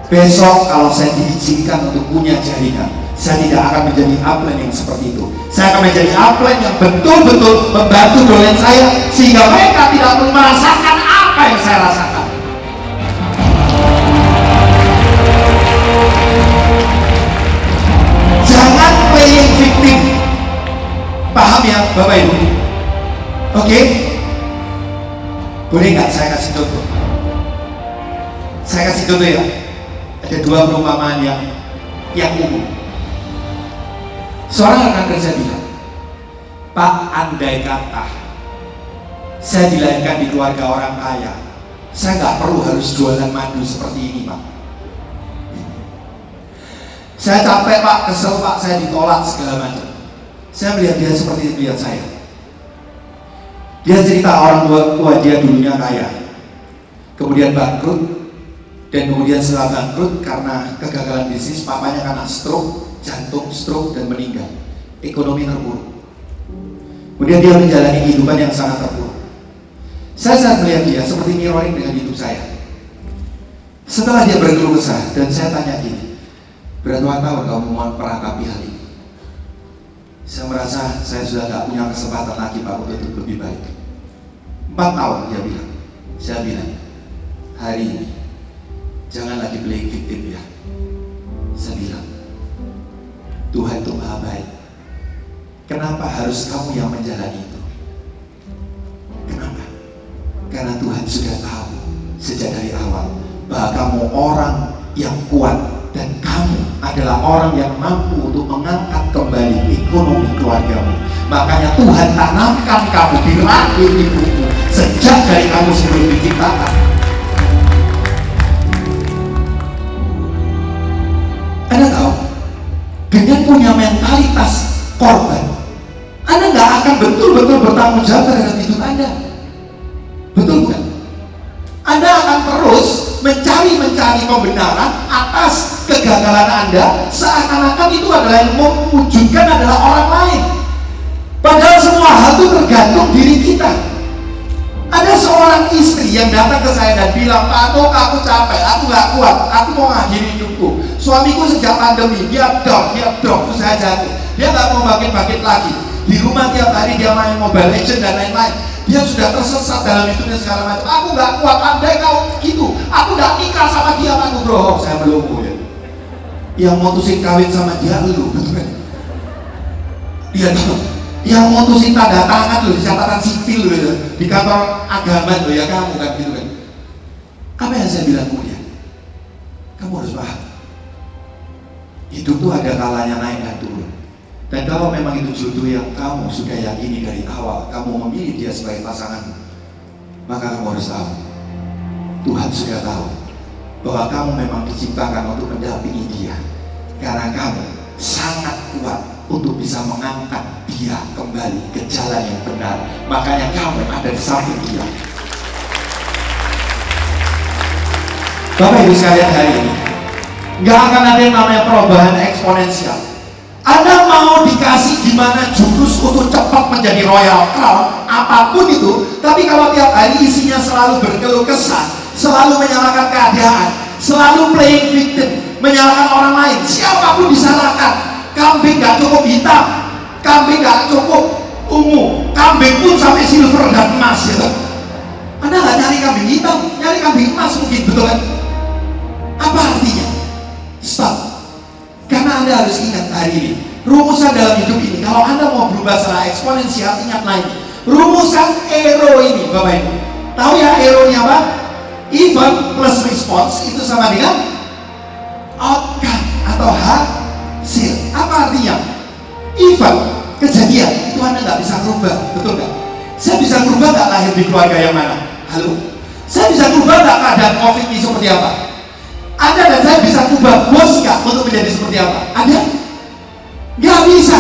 besok kalau saya diizinkan untuk punya jaringan, saya tidak akan menjadi upline yang seperti itu. Saya akan menjadi upline yang betul-betul membantu dolen saya, sehingga mereka tidak perlu merasakan apa yang saya rasakan. Jangan playing victim. Paham ya Bapak Ibu? Oke? Boleh nggak saya kasih contoh? Saya kasih contoh ya. Ada 2 perumpamaan yang umum. Seorang rekan kerja bilang, Pak, andai kata saya dilahirkan di keluarga orang kaya, saya nggak perlu harus jualan madu seperti ini, Pak. Saya capek, Pak, kesel, Pak, saya ditolak segala macam. Saya melihat dia seperti itu, lihat saya. Dia cerita orang tua dia dulunya kaya, kemudian bangkrut, dan kemudian setelah bangkrut karena kegagalan bisnis, papanya kena stroke, jantung stroke, dan meninggal. Ekonomi terpuruk. Kemudian dia menjalani kehidupan yang sangat terpuruk. Saya saat melihat dia seperti mirroring dengan hidup saya. Setelah dia berkeluh kesah dan saya tanya gini, berapa tahun kamu meratapi hal ini? Saya merasa saya sudah tidak punya kesempatan lagi, Pak, untuk hidup lebih baik. 4 tahun dia bilang. Saya bilang, hari ini jangan lagi playing victim ya. Saya bilang, Tuhan itu Maha baik. Kenapa harus kamu yang menjalani itu? Kenapa? Karena Tuhan sudah tahu sejak dari awal bahwa kamu orang yang kuat, dan kamu adalah orang yang mampu untuk mengangkat kembali ekonomi keluargamu. Makanya Tuhan tanamkan kamu di rahim ibumu sejak dari kamu sebelum diciptakan. Anda tahu, dengan punya mentalitas korban, Anda nggak akan betul-betul bertanggung jawab terhadap hidup Anda. Betul bukan? Anda akan terus mencari pembenaran atas kegagalan Anda, seakan-akan itu adalah yang mewujudkan adalah orang lain. Padahal semua hal itu tergantung diri kita. Ada seorang istri yang datang ke saya dan bilang, Pak Tok, aku capek, aku gak kuat, aku mau ngakhiri hidupku. Suamiku sejak pandemi, dia down, usaha jatuh. Dia gak mau bangkit-bangkit lagi. Di rumah tiap hari dia main Mobile Legends dan lain-lain. Dia sudah tersesat dalam hidupnya segala macam. Aku gak kuat, andai kau gitu, aku gak nikah sama dia, Pak Nugroho. Saya belum ya. Yang mutusin kawin sama dia lu, betul kan? Dia tahu. Yang mutusin tanda tangan lu di catatan sipil lu ya, di kantor agama lu ya, kamu kan gitu kan. Apa yang saya bilang kemudian? Kamu harus paham, hidup tuh ada kalanya naik dan turun. Dan kalau memang itu jodoh yang kamu sudah yakini dari awal, kamu memilih dia sebagai pasangan, maka kamu harus tahu, Tuhan sudah tahu bahwa kamu memang diciptakan untuk mendampingi dia, karena kamu sangat kuat untuk bisa mengangkat dia kembali ke jalan yang benar. Makanya kamu ada di samping dia. Bapak Ibu sekalian, hari ini nggak akan ada yang namanya perubahan eksponensial. Anda mau dikasih gimana jurus untuk cepat menjadi royal crown, apapun itu, tapi kalau tiap hari isinya selalu berkeluh kesah, selalu menyalahkan keadaan, selalu playing victim, menyalahkan orang lain, siapapun disalahkan. Kambing gak cukup hitam, kambing gak cukup ungu, kambing pun sampai silver dan emas gitu. Anda gak nyari kambing hitam, nyari kambing emas mungkin, betul kan? Apa artinya? Stop. Karena Anda harus ingat hari ini, rumusan dalam hidup ini, kalau Anda mau berubah secara eksponensial, ingat lagi rumusan arrow ini, Bapak Ibu. Tahu ya arrow-nya apa? Event plus response itu sama dengan outcome atau hasil. Apa artinya? Event, kejadian, itu Anda nggak bisa berubah, betul nggak? Saya bisa berubah nggak lahir di keluarga yang mana? Halo? Saya bisa berubah nggak keadaan COVID ini seperti apa? Anda dan saya bisa ubah bos nggak untuk menjadi seperti apa? Ada? Nggak bisa.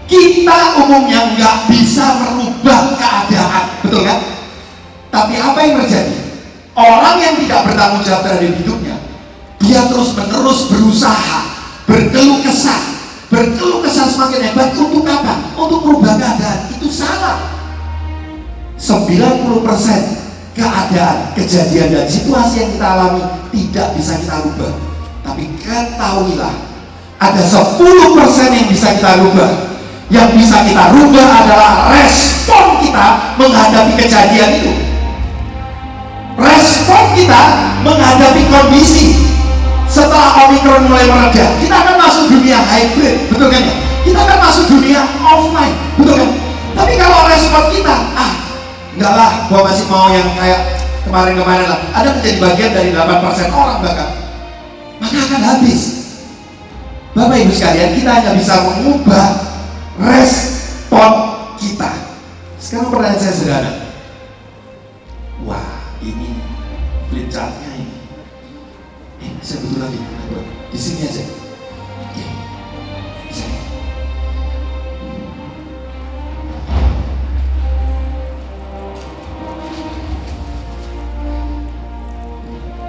Kita umumnya nggak bisa merubah keadaan, betul kan? Tapi apa yang terjadi? Orang yang tidak bertanggung jawab terhadap hidupnya, dia terus menerus berusaha, berkeluh kesah semakin hebat. Untuk apa? Untuk merubah keadaan. Itu salah. 90% keadaan, kejadian, dan situasi yang kita alami tidak bisa kita rubah. Tapi ketahuilah, ada 10% yang bisa kita rubah. Yang bisa kita rubah adalah respon kita menghadapi kejadian itu. Respon kita menghadapi kondisi. Setelah Omicron mulai mereda, kita akan masuk dunia hybrid, betul kan ya? Kita akan masuk dunia offline, betul kan? Tapi kalau respon kita, enggak lah, gua masih mau yang kayak kemarin-kemarin lah, ada menjadi bagian dari 8% orang bahkan, maka akan habis. Bapak Ibu sekalian, kita hanya bisa mengubah respon kita. Sekarang pertanyaan saya sederhana. Wah, ini flip chartnya ini. Saya butuh lagi. Di sini aja. Oke. Saya.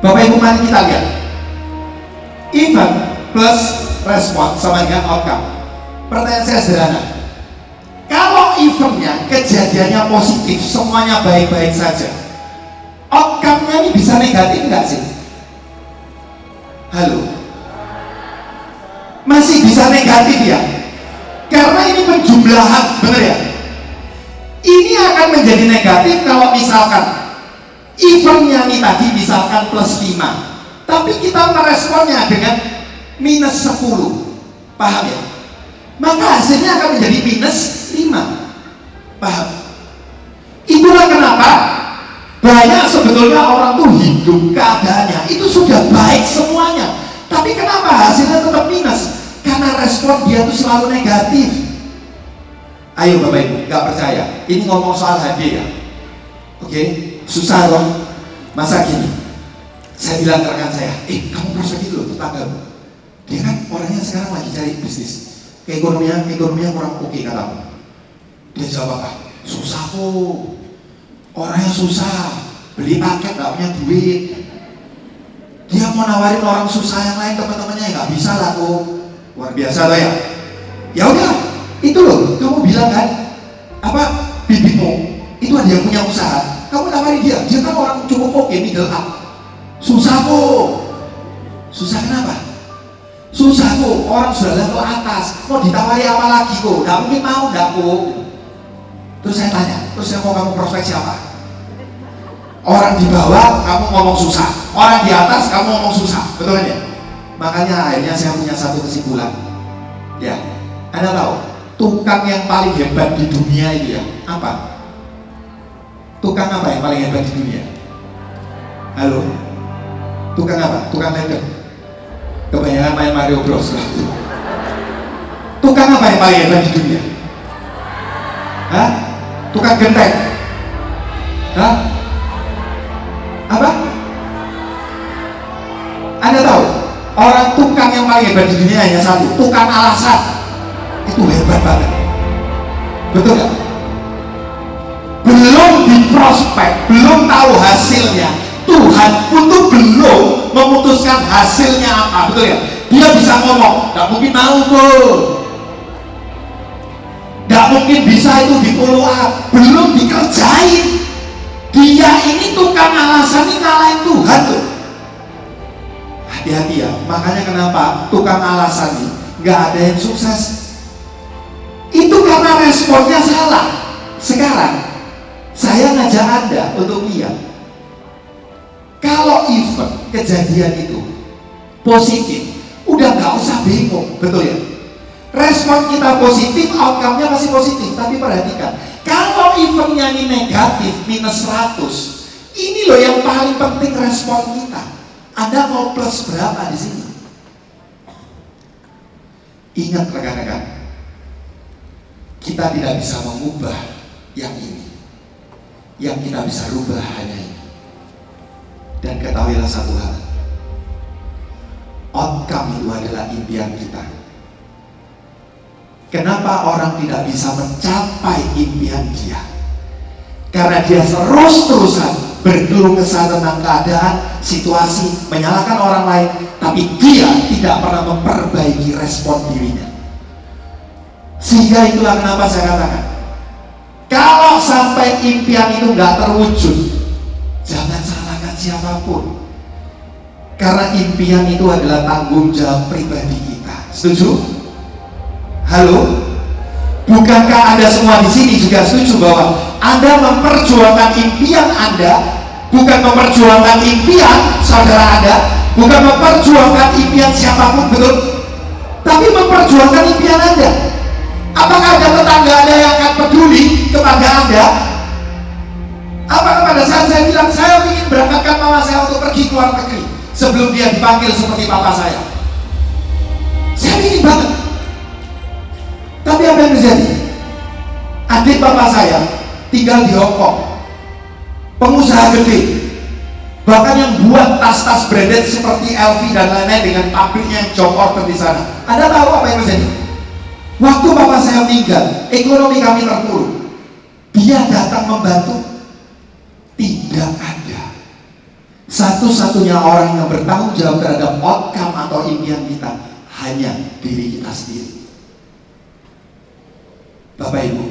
Bapak Ibu, mari kita lihat. Event plus respon sama dengan outcome. Pertanyaan saya sederhana. Kalau eventnya, kejadiannya positif, semuanya baik-baik saja, outcome-nya ini bisa negatif nggak sih? Halo? Masih bisa negatif ya? Karena ini penjumlahan, benar ya? Ini akan menjadi negatif kalau misalkan eventnya ini tadi misalkan plus 5, tapi kita meresponnya dengan minus 10, paham ya? Maka hasilnya akan menjadi minus 5, paham? Itulah kenapa banyak sebetulnya orang tuh hidup keadaannya itu sudah baik semuanya, tapi kenapa hasilnya tetap minus? Karena respon dia tuh selalu negatif. Ayo Bapak Ibu, gak percaya? Ini ngomong soal HD ya? Oke, susah loh. Masa gini, saya bilang ke rekan saya, kamu prospek dulu tetanggamu. Dia kan orangnya sekarang lagi cari bisnis, keekonomian kurang oke katamu. Dia jawab apa? Susah kok. Orangnya susah, beli paket gak punya duit. Dia mau nawarin orang susah yang lain, teman-temannya nggak bisa lah kok. Luar biasa loh ya. Ya udah, itu loh, kamu bilang kan, apa bibitmu itu ada yang punya usaha, kamu nawarin dia kan orang cukup oke, middle up. Susah kok. Susah kenapa? Susah kok, orang sudah level atas, mau ditawari apa lagi kok? Gak mungkin mau, gak kok. Terus saya tanya, terus saya mau kamu prospek siapa? Orang di bawah kamu ngomong susah, orang di atas kamu ngomong susah, betul kan ya? Makanya akhirnya saya punya satu kesimpulan. Ya, Anda tahu tukang yang paling hebat di dunia itu ya apa? Tukang apa yang paling hebat di dunia? Halo? Tukang apa? Tukang ledeng. Kebanyakan main Mario Bros. Tukang apa yang paling hebat di dunia? Hah? Tukang genteng? Hah? Apa? Anda tahu? Orang tukang yang paling hebat di dunia hanya satu, tukang alasan. Itu hebat banget. Betul gak? Belum diprospek, belum tahu hasilnya, Tuhan pun tuh belum memutuskan hasilnya apa, betul ya? Dia bisa ngomong, nggak mungkin mau kok. Nggak mungkin bisa itu di follow up, belum dikerjain. Dia ini tukang alasan, ini ngalahin Tuhan tuh. Hati-hati ya, makanya kenapa tukang alasan ini nggak ada yang sukses. Itu karena responnya salah. Sekarang saya ngajak Anda untuk lihat, kalau event kejadian itu positif, udah nggak usah bingung, betul ya? Respon kita positif, outcome-nya pasti positif. Tapi perhatikan, kalau eventnya ini negatif, minus 100, ini loh yang paling penting respon kita. Anda mau plus berapa di sini? Ingat rekan-rekan, kita tidak bisa mengubah yang ini. Yang kita bisa rubah hanya ini. Dan ketahuilah satu hal, outcome itu adalah impian kita. Kenapa orang tidak bisa mencapai impian dia? Karena dia terus-terusan berkeluh kesah tentang keadaan, situasi, menyalahkan orang lain, tapi dia tidak pernah memperbaiki respon dirinya. Sehingga itulah kenapa saya katakan, kalau sampai impian itu nggak terwujud, jangan salahkan siapapun. Karena impian itu adalah tanggung jawab pribadi kita. Setuju? Halo? Bukankah Anda semua di sini juga setuju bahwa Anda memperjuangkan impian Anda, bukan memperjuangkan impian saudara Anda, bukan memperjuangkan impian siapapun, betul? Tapi memperjuangkan impian Anda. Apakah ada tetangga Anda yang akan peduli kepada Anda? Apakah pada saat saya bilang saya ingin berangkatkan mama saya untuk pergi ke luar negeri sebelum dia dipanggil seperti papa saya? Saya ingin banget. Tapi apa yang terjadi? Adik bapak saya tinggal di Hong Kong, pengusaha gede, bahkan yang buat tas-tas branded seperti LV dan lain-lain dengan pabriknya yang job order di sana. Anda tahu apa yang terjadi? Waktu bapak saya meninggal, ekonomi kami terpuruk. Dia datang membantu, tidak ada. Satu-satunya orang yang bertanggung jawab terhadap outcome atau impian kita hanya diri kita sendiri. Bapak Ibu,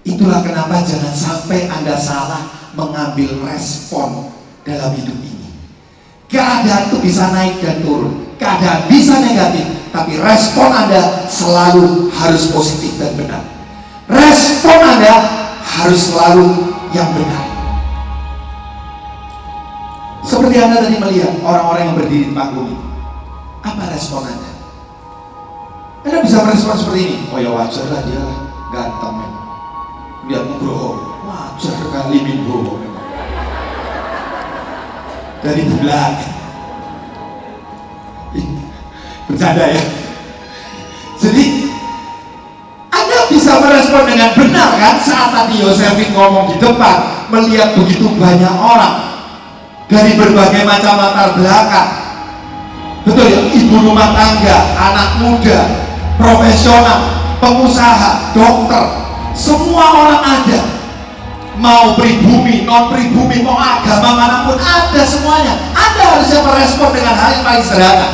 itulah kenapa jangan sampai Anda salah mengambil respon dalam hidup ini. Keadaan itu bisa naik dan turun, keadaan bisa negatif, tapi respon Anda selalu harus positif dan benar. Respon Anda harus selalu yang benar. Seperti Anda tadi melihat orang-orang yang berdiri di panggung ini, apa respon Anda? Anda bisa merespon seperti ini, oh ya wajar lah, dia ganteng men, lihat Nugroho, wajar kali Nugroho dari bulan. Bercanda ya. Jadi Anda bisa merespon dengan benar kan? Saat tadi Yosefin ngomong di depan, melihat begitu banyak orang dari berbagai macam latar belakang, betul ya, ibu rumah tangga, anak muda, profesional, pengusaha, dokter, semua orang ada. Mau pribumi, non pribumi, mau agama manapun ada semuanya. Anda harusnya merespon dengan hal yang paling sederhana.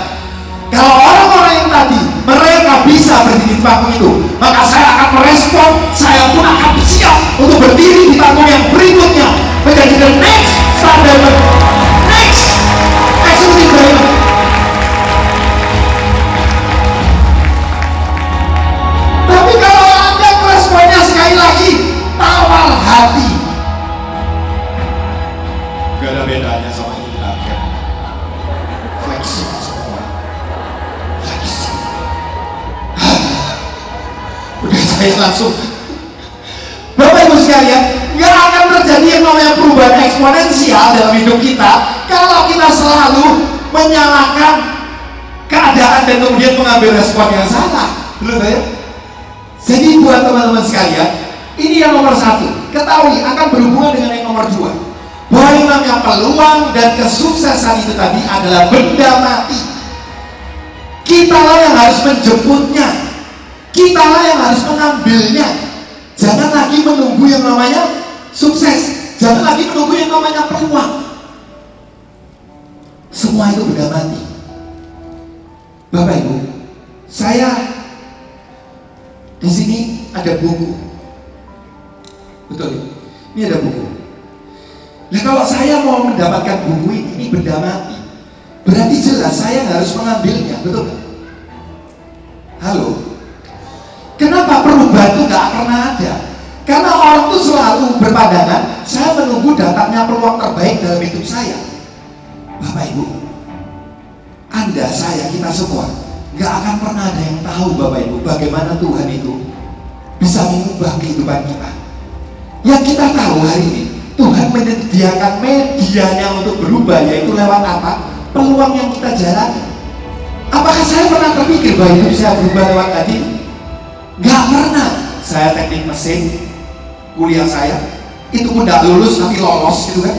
Kalau orang-orang yang tadi mereka bisa berdiri di panggung itu, maka saya akan merespon. Saya pun akan siap untuk berdiri di panggung yang berikutnya, menjadi the next star diamond, next executive diamond. Tapi kalau Anda responnya sekali lagi tawar hati, gak ada bedanya sama ini lagi. Fleksibel semua. Udah saya langsung. Bapak Ibu sekalian, gak akan terjadi yang namanya perubahan eksponensial dalam hidup kita kalau kita selalu menyalahkan keadaan dan kemudian mengambil respon yang salah. Belum ya? Jadi buat teman-teman sekalian, ini yang nomor satu, ketahui akan berhubungan dengan yang nomor dua, bahwa yang namanya peluang dan kesuksesan itu tadi adalah benda mati. Kitalah yang harus menjemputnya, kitalah yang harus mengambilnya. Jangan lagi menunggu yang namanya sukses, jangan lagi menunggu yang namanya peluang. Semua itu benda mati. Bapak Ibu, saya di sini ada buku. Betul, ini ada buku. Nah, kalau saya mau mendapatkan buku ini benda mati, berarti jelas saya harus mengambilnya, betul kan? Halo? Kenapa perubahan itu gak pernah ada? Karena orang itu selalu berpandangan, saya menunggu datangnya peluang terbaik dalam hidup saya. Bapak Ibu, Anda, saya, kita semua gak akan pernah ada yang tahu Bapak Ibu bagaimana Tuhan itu bisa mengubah kehidupan kita. Yang kita tahu hari ini, Tuhan menyediakan medianya untuk berubah, yaitu lewat apa? Peluang yang kita jalani. Apakah saya pernah terpikir bahwa hidup saya berubah lewat tadi? Gak pernah. Saya teknik mesin, kuliah saya itu pun gak lulus tapi lolos gitu kan.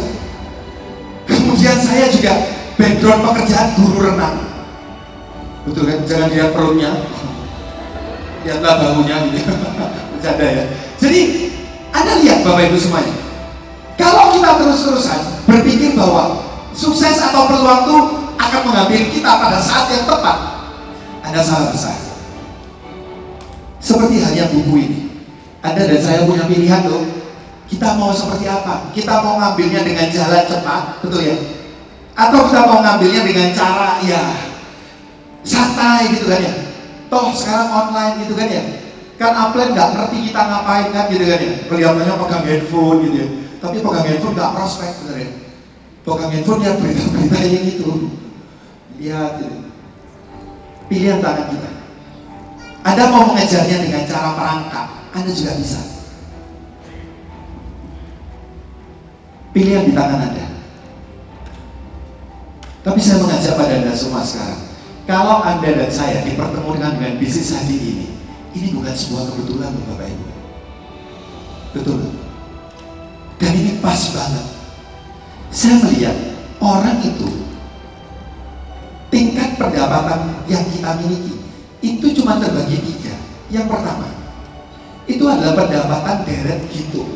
Kemudian saya juga background pekerjaan guru renang. Betul kan? Jangan lihat perutnya, lihatlah bahunya gitu. Bercanda ya. Jadi Anda lihat Bapak Ibu semuanya, kalau kita terus-terusan berpikir bahwa sukses atau peluang itu akan menghampiri kita pada saat yang tepat, Anda salah besar. Seperti halnya buku ini, Anda dan saya punya pilihan loh. Kita mau seperti apa? Kita mau ngambilnya dengan jalan cepat, betul ya? Atau kita mau ngambilnya dengan cara ya santai gitu kan ya? Toh sekarang online gitu kan ya? Kan upline nggak ngerti kita ngapain kan gitu kan ya? Kelihatannya pegang handphone gitu ya. Tapi pegang handphone nggak prospek bener ya? Pegang handphone lihat berita-berita yang itu. Lihat gitu. Pilihan tangan kita. Anda mau mengejarnya dengan cara perangkap, Anda juga bisa. Pilihan di tangan Anda. Tapi saya mengajak pada Anda semua sekarang, kalau Anda dan saya dipertemukan dengan bisnis hari ini bukan sebuah kebetulan Bapak Ibu. Betul. Dan ini pas banget. Saya melihat orang itu tingkat pendapatan yang kita miliki itu cuma terbagi 3. Yang pertama, itu adalah pendapatan deret hitung.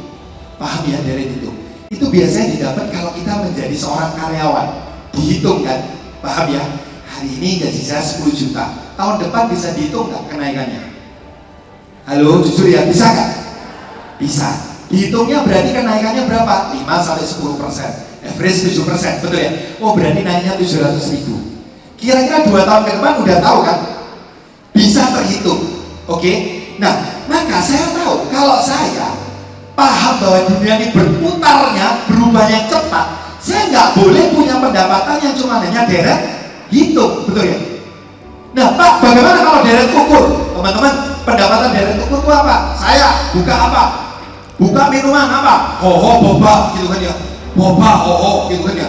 Paham ya, deret hitung? Itu biasanya didapat kalau kita menjadi seorang karyawan. Dihitung kan? Paham ya? Hari ini gaji saya 10 juta. Tahun depan bisa dihitung nggak kenaikannya? Halo, jujur ya, bisa nggak? Bisa. Dihitungnya berarti kenaikannya berapa? 5-10%. Average 7%, betul ya? Oh, berarti naiknya 700.000. Kira-kira 2 tahun ke depan udah tahu kan? Bisa terhitung. Oke? Nah, maka saya tahu kalau saya paham bahwa dunia ini berputarnya, berubahnya cepat, saya nggak boleh punya pendapatan yang cuma hanya deret hitung, betul ya? Nah, Pak, bagaimana kalau deret ukur? Teman-teman, pendapatan deret ukur itu apa? Saya buka apa? Buka minuman apa? Hoho, boba, gitu kan ya? Boba, hoho, gitu kan ya?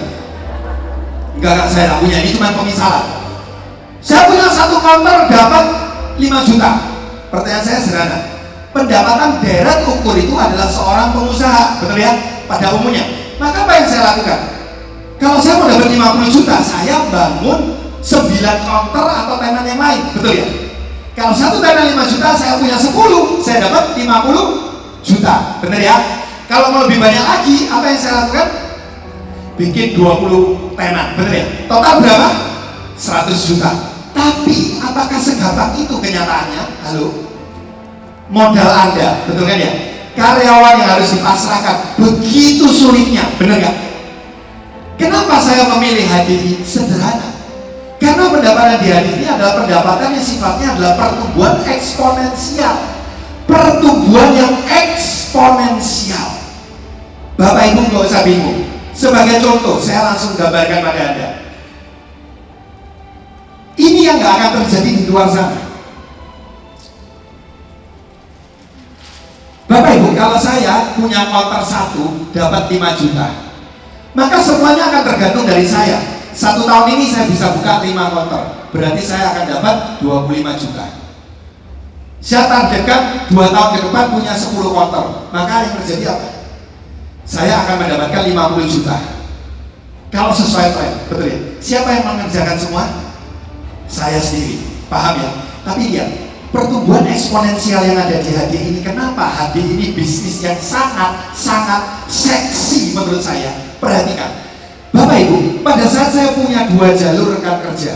Enggak, saya punya, ini cuma pemisalan. Saya punya satu counter dapat 5 juta. Pertanyaan saya sederhana. Pendapatan deret ukur itu adalah seorang pengusaha, betul ya? Pada umumnya. Maka apa yang saya lakukan? Kalau saya mau dapat 50 juta, saya bangun 9 counter atau tenan yang lain, betul ya? Kalau satu tenan 5 juta, saya punya 10, saya dapat 50 juta, benar ya? Kalau mau lebih banyak lagi, apa yang saya lakukan? Bikin 20 tenan, benar ya? Total berapa? 100 juta. Tapi apakah segampang itu kenyataannya? Halo? Modal Anda, betul kan ya? Karyawan yang harus dipasrahkan, begitu sulitnya, benar nggak? Kenapa saya memilih HDI? Sederhana. Karena pendapatan di HDI ini adalah pendapatan yang sifatnya adalah pertumbuhan eksponensial. Pertumbuhan yang eksponensial. Bapak Ibu nggak usah bingung. Sebagai contoh, saya langsung gambarkan pada Anda. Ini yang nggak akan terjadi di luar sana. Bapak Ibu, kalau saya punya counter 1 dapat 5 juta, maka semuanya akan tergantung dari saya. 1 tahun ini saya bisa buka 5 counter, berarti saya akan dapat 25 juta. Saya targetkan 2 tahun ke depan punya 10 counter, maka yang terjadi apa? Saya akan mendapatkan 50 juta. Kalau sesuai plan, betul ya? Siapa yang mengerjakan semua? Saya sendiri, paham ya? Tapi lihat, pertumbuhan eksponensial yang ada di HDI ini, kenapa HDI ini bisnis yang sangat seksi menurut saya? Perhatikan, Bapak Ibu, pada saat saya punya 2 jalur rekan kerja,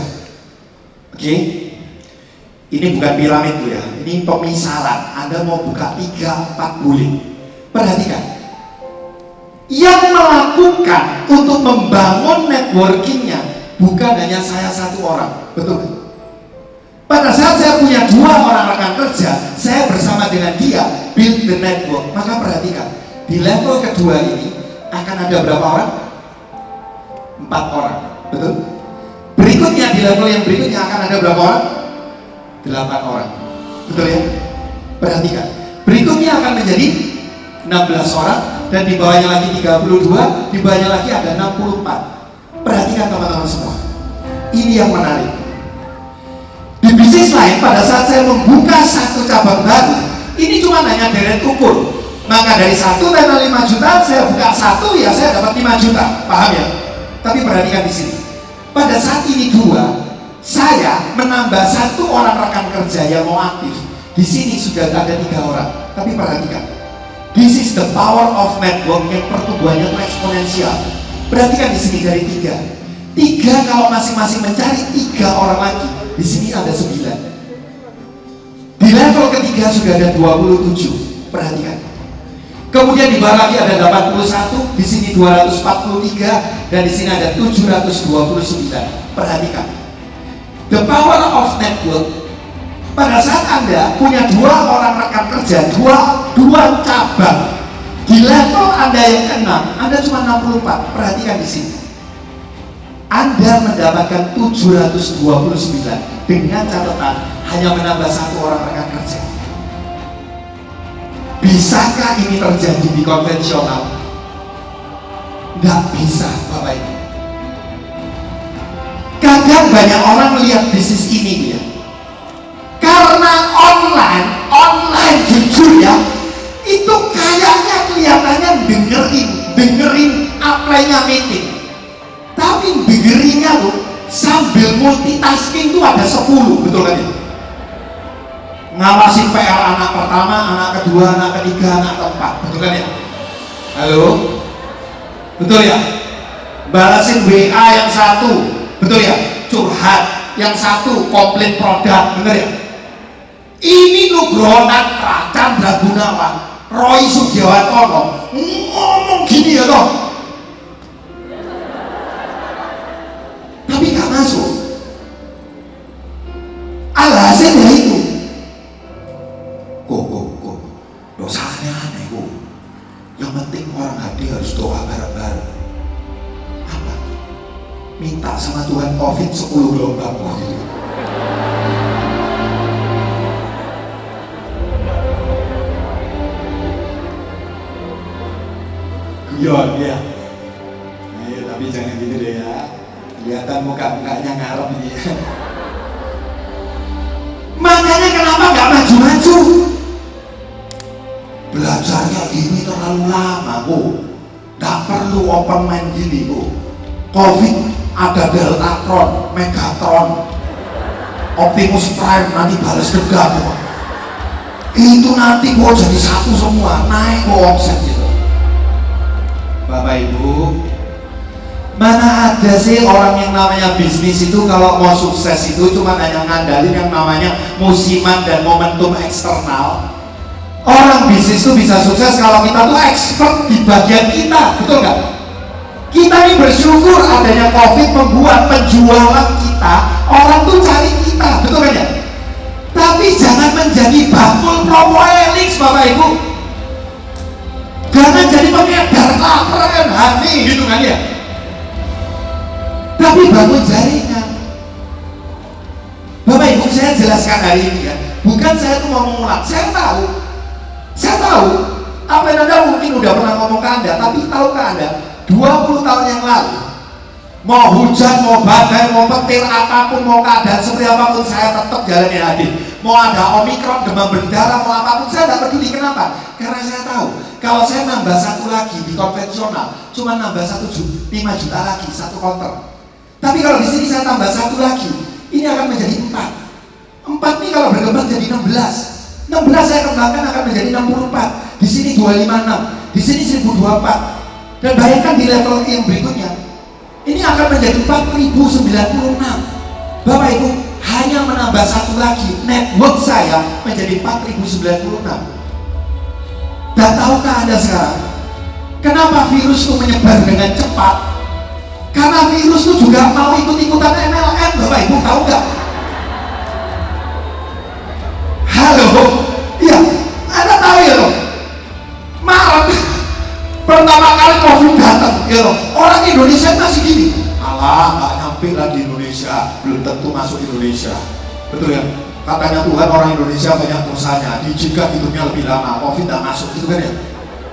oke, Ini bukan piramid tuh ya, ini pemisalan. Anda mau buka 3, 4 boleh. Perhatikan, yang melakukan untuk membangun networkingnya bukan hanya saya satu orang, betul kan? Pada saat saya punya 2 orang rekan kerja, saya bersama dengan dia build the network. Maka perhatikan, di level kedua ini akan ada berapa orang? 4 orang, betul? Berikutnya di level yang berikutnya akan ada berapa orang? 8 orang, betul ya? Perhatikan, berikutnya akan menjadi 16 orang, dan di bawahnya lagi 32, di bawahnya lagi ada 64. Perhatikan teman-teman semua, ini yang menarik. Di bisnis lain, pada saat saya membuka satu cabang baru, ini cuma hanya deret ukur. Maka dari 1 dana 5 juta, saya buka 1, ya saya dapat 5 juta, paham ya? Tapi perhatikan di sini, pada saat ini 2, saya menambah 1 orang rekan kerja yang mau aktif. Di sini sudah ada 3 orang. Tapi perhatikan, this is the power of network yang pertumbuhannya itu eksponensial. Perhatikan di sini dari 3 kalau masing-masing mencari 3 orang lagi, di sini ada 9. Di level ketiga sudah ada 27. Perhatikan. Kemudian di bawah lagi ada 81, di sini 243, dan di sini ada 729. Perhatikan. The power of network. Pada saat Anda punya 2 orang rekan kerja, 2 cabang, di level Anda yang ke-6, Anda cuma 64. Perhatikan di sini. Anda mendapatkan 729 dengan catatan hanya menambah 1 orang rekan kerja. Bisakah ini terjadi di konvensional? Nggak bisa, Bapak Ibu. Kadang banyak orang melihat bisnis ini dia, karena online jujur ya, itu kayaknya kelihatannya dengerin apply-nya meeting, tapi dengerinnya tuh sambil multitasking tuh ada 10, betul kan ya? Ngawasin PR anak pertama, anak kedua, anak ketiga, anak keempat, betul kan ya? Halo? Betul ya? Balasin WA yang 1, betul ya? Curhat yang 1, komplain produk, bener ya? Ini Nugroho Natra, Chandra Gunawan, Roy Sugiawatono ngomong gini ya toh, tapi gak masuk. Alhasilnya itu kok dosanya aneh kok. Yang penting orang hadir harus doa bareng-bareng. Apa? Minta sama Tuhan COVID 10 gelombang gitu. Guyon ya. Ayo, tapi jangan gitu deh ya. Kelihatan muka-mukanya ngarep ini ya. Makanya kenapa nggak maju-maju? Belajarnya gini terlalu lama kok. Nggak perlu open mind gini kok. Covid ada Deltatron, Megatron, Optimus Prime nanti balas dendam kok. Itu nanti kok jadi satu semua, naik kok omset gitu. Bapak Ibu, mana ada sih orang yang namanya bisnis itu kalau mau sukses itu cuma hanya ngandalin yang namanya musiman dan momentum eksternal. Orang bisnis itu bisa sukses kalau kita tuh expert di bagian kita, betul nggak? Kita ini bersyukur adanya COVID membuat penjualan kita, orang tuh cari kita, betul kan ya? Tapi jangan menjadi bakul promo elix, Bapak Ibu. Jangan jadi pengedar laparan hati, gitu kan ya? Tapi bangun jaringan. Bapak Ibu, saya jelaskan hari ini ya, bukan saya tuh mau mengulang. Saya tahu apa yang Anda mungkin udah pernah ngomong ke Anda, tapi tahukah Anda 20 tahun yang lalu, mau hujan, mau badai, mau petir, apapun, mau keadaan seperti apapun, saya tetap jalani hadir. Mau ada Omikron, demam berdarah, mau apapun, saya tidak peduli. Kenapa? Karena saya tahu kalau saya nambah 1 lagi di konvensional, cuma nambah 5 juta lagi, 1 konter. Tapi kalau di sini saya tambah 1 lagi, ini akan menjadi 4. 4 ini kalau berkembang jadi 16. 16 saya kembangkan akan menjadi 64. Di sini 256, di sini 1024. Dan bayangkan di level yang berikutnya, ini akan menjadi 4096. Bapak Ibu, hanya menambah satu lagi, network saya menjadi 4096. Dan tahukah Anda sekarang kenapa virus itu menyebar dengan cepat? Karena virus itu juga mau ikut-ikutan MLM, Bapak Ibu tahu nggak? Halo, iya, Anda tahu ya loh. Maret pertama kali COVID datang, ya loh. Orang Indonesia masih gini. Alah, nggak nyampe lah di Indonesia, belum tentu masuk Indonesia. Betul ya? Katanya Tuhan orang Indonesia banyak dosanya, diizinkan hidupnya lebih lama, COVID nggak masuk, gitu kan ya?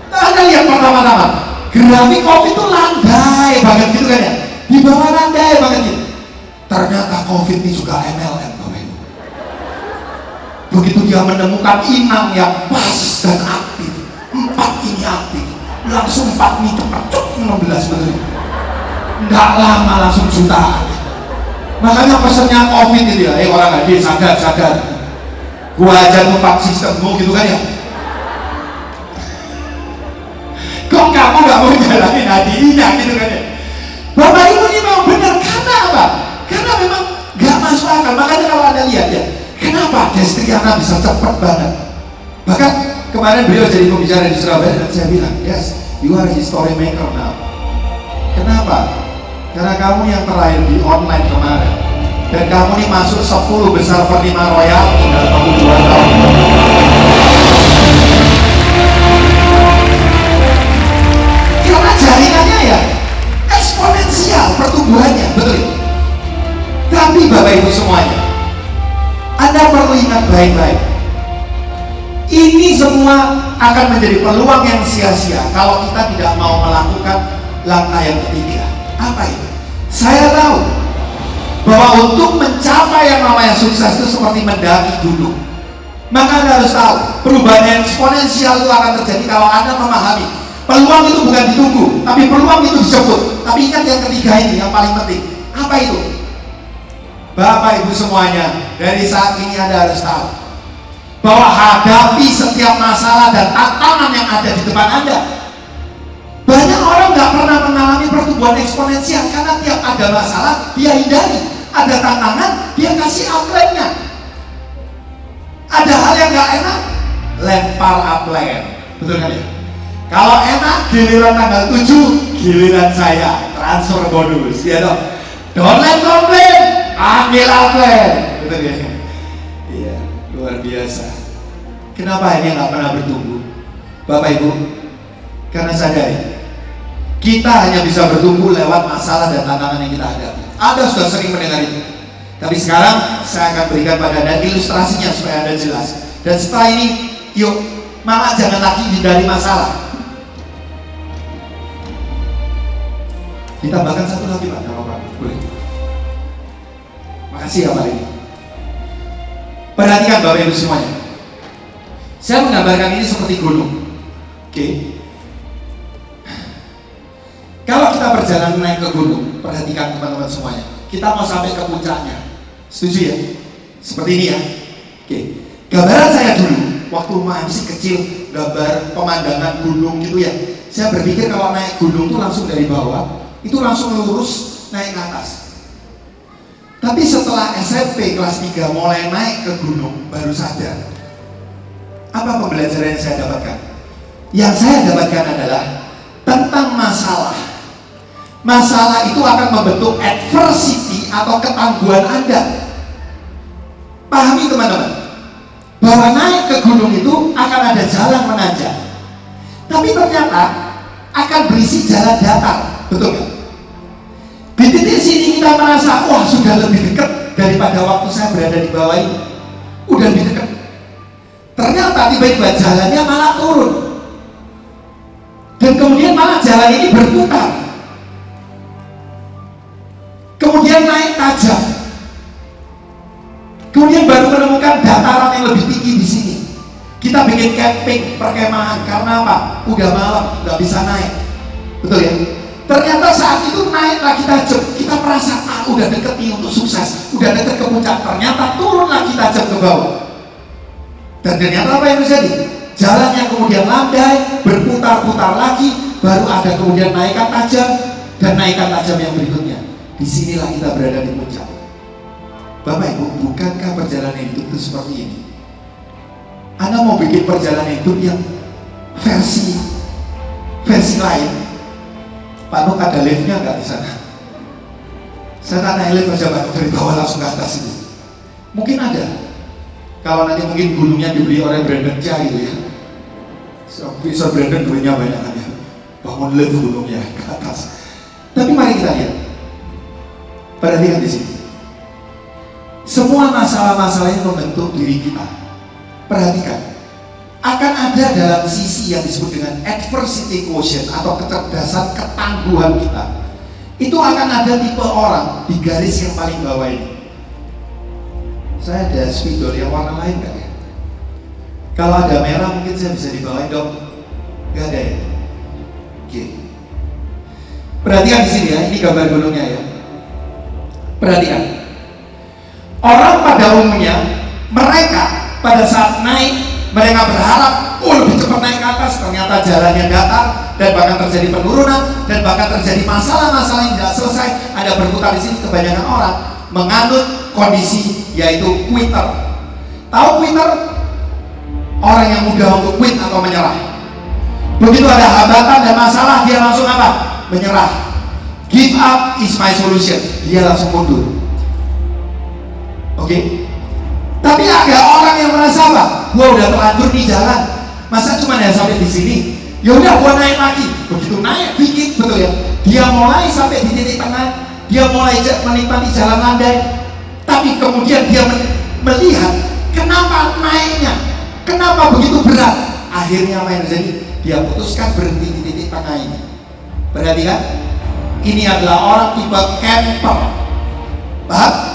Nah, Anda lihat pertama-tama, grafik COVID itu landai banget gitu kan ya? Di bawah landai banget gitu. Ternyata COVID ini juga MLM, Bapak Ibu. Begitu dia menemukan inang yang pas dan aktif, 4 ini aktif, langsung 4 ini cepat, 16 betul. Nggak lama langsung jutaan. Makanya pesennya COVID itu ya, orang hadir sadar. Gua aja numpak sistemmu gitu kan ya. Kok kamu nggak mau jalanin hadiahnya gitu kan ya. Bapak Ibu ini memang benar, karena apa? Karena memang nggak masuk akal. Makanya kalau Anda lihat ya, kenapa Destriana bisa cepat banget. Bahkan kemarin beliau jadi pembicara di Surabaya dan saya bilang, yes, you are a history maker now. Kenapa? Karena kamu yang terakhir di online kemarin, dan kamu ini masuk 10 besar penerima royal dalam waktu 2 tahun. Karena jaringannya ya eksponensial pertumbuhannya, betul ya? Tapi Bapak Ibu semuanya, Anda perlu ingat baik-baik, ini semua akan menjadi peluang yang sia-sia kalau kita tidak mau melakukan langkah yang ketiga. Apa itu? Saya tahu bahwa untuk mencapai yang namanya sukses itu seperti mendaki gunung. Maka Anda harus tahu, perubahan yang eksponensial itu akan terjadi kalau Anda memahami peluang itu bukan ditunggu, tapi peluang itu dijemput. Tapi ingat yang ketiga ini yang paling penting. Apa itu? Bapak Ibu semuanya, dari saat ini Anda harus tahu bahwa hadapi setiap masalah dan tantangan yang ada di depan Anda. Banyak orang nggak pernah mengalami pertumbuhan eksponensial karena tiap ada masalah dia hindari, ada tantangan dia kasih upline-nya, ada hal yang nggak enak lempar upline, betul kan ya? Kalau enak giliran tanggal 7 giliran saya transfer bonus, ya dong. Don't komplain, ambil upline, betul ya? Iya, luar biasa. Kenapa ini nggak pernah bertumbuh, Bapak Ibu? Karena sadari kita hanya bisa bertumbuh lewat masalah dan tantangan yang kita hadapi. Anda sudah sering mendengar itu. Tapi sekarang saya akan berikan pada Anda ilustrasinya supaya Anda jelas. Dan setelah ini, yuk, malah jangan lagi hindari masalah. Ditambahkan satu lagi Pak, kalau Pak boleh. Makasih ya Pak ini. Perhatikan Bapak Ibu semuanya. Saya menggambarkan ini seperti gunung. Oke. Kalau kita berjalan naik ke gunung, perhatikan teman-teman semuanya, kita mau sampai ke puncaknya, setuju ya? Seperti ini ya. Oke, gambaran saya dulu waktu masih kecil, gambar pemandangan gunung gitu ya. Saya berpikir kalau naik gunung itu langsung dari bawah, itu langsung lurus naik ke atas. Tapi setelah SMP kelas 3 mulai naik ke gunung, baru sadar apa pembelajaran yang saya dapatkan. Yang saya dapatkan adalah tentang masalah. Masalah itu akan membentuk adversity atau ketangguhan Anda. Pahami teman-teman, bahwa naik ke gunung itu akan ada jalan menanjak, tapi ternyata akan berisi jalan datar, betul kan? Di titik sini kita merasa, wah sudah lebih dekat daripada waktu saya berada di bawah ini, udah lebih dekat. Ternyata tiba-tiba jalannya malah turun, dan kemudian malah jalan ini berputar. Kemudian naik tajam, kemudian baru menemukan dataran yang lebih tinggi di sini. Kita bikin camping, perkemahan, karena apa? Udah malam, nggak bisa naik, betul ya? Ternyata saat itu naik lagi tajam, kita merasa udah deket nih untuk sukses, udah deket ke puncak. Ternyata turun lagi tajam ke bawah, dan ternyata apa yang terjadi? Jalan yang kemudian landai, berputar-putar lagi, baru ada kemudian naikan tajam dan naikan tajam yang berikutnya. Disinilah kita berada di puncak. Bapak Ibu, bukankah perjalanan hidup itu seperti ini? Anda mau bikin perjalanan hidup yang versi lain? Pak Nuk, ada liftnya nggak di sana? Saya tak naik lift aja Pak Nuk, dari bawah langsung ke atas itu. Mungkin ada. Kalau nanti mungkin gunungnya dibeli oleh Brandon Chia gitu ya. Bisa Brandon duitnya banyak kan ya. Bangun lift gunungnya ke atas. Tapi mari kita lihat. Perhatikan di sini. Semua masalah-masalah yang membentuk diri kita, perhatikan, akan ada dalam sisi yang disebut dengan adversity quotient atau kecerdasan ketangguhan kita. Itu akan ada tipe orang di garis yang paling bawah ini. Saya ada spidol yang warna lain nggak ya? Kalau ada merah mungkin saya bisa dibawain dong. Nggak ada ya? Oke. Perhatikan di sini ya, ini gambar gunungnya ya. Perhatikan. Orang pada umumnya, mereka pada saat naik, mereka berharap, lebih cepat naik ke atas, ternyata jalannya datar, dan bahkan terjadi penurunan, dan bahkan terjadi masalah-masalah yang tidak selesai. Ada berputar di sini, kebanyakan orang menganut kondisi, yaitu quitter. Tahu quitter? Orang yang mudah untuk quit atau menyerah. Begitu ada hambatan dan masalah, dia langsung apa? Menyerah. Give up is my solution. Dia langsung mundur. Oke, tapi ada orang yang merasa apa? Gua udah terlanjur di jalan, masa cuma ya sampai di sini? Ya udah, gua naik lagi. Begitu naik dikit, betul ya? Dia mulai sampai di titik tengah, dia mulai menikmati jalan landai. Tapi kemudian dia melihat kenapa naiknya, kenapa begitu berat. Akhirnya apa yang terjadi? Dia putuskan berhenti di titik tengah ini. Perhatikan, ini adalah orang tipe camper. Paham?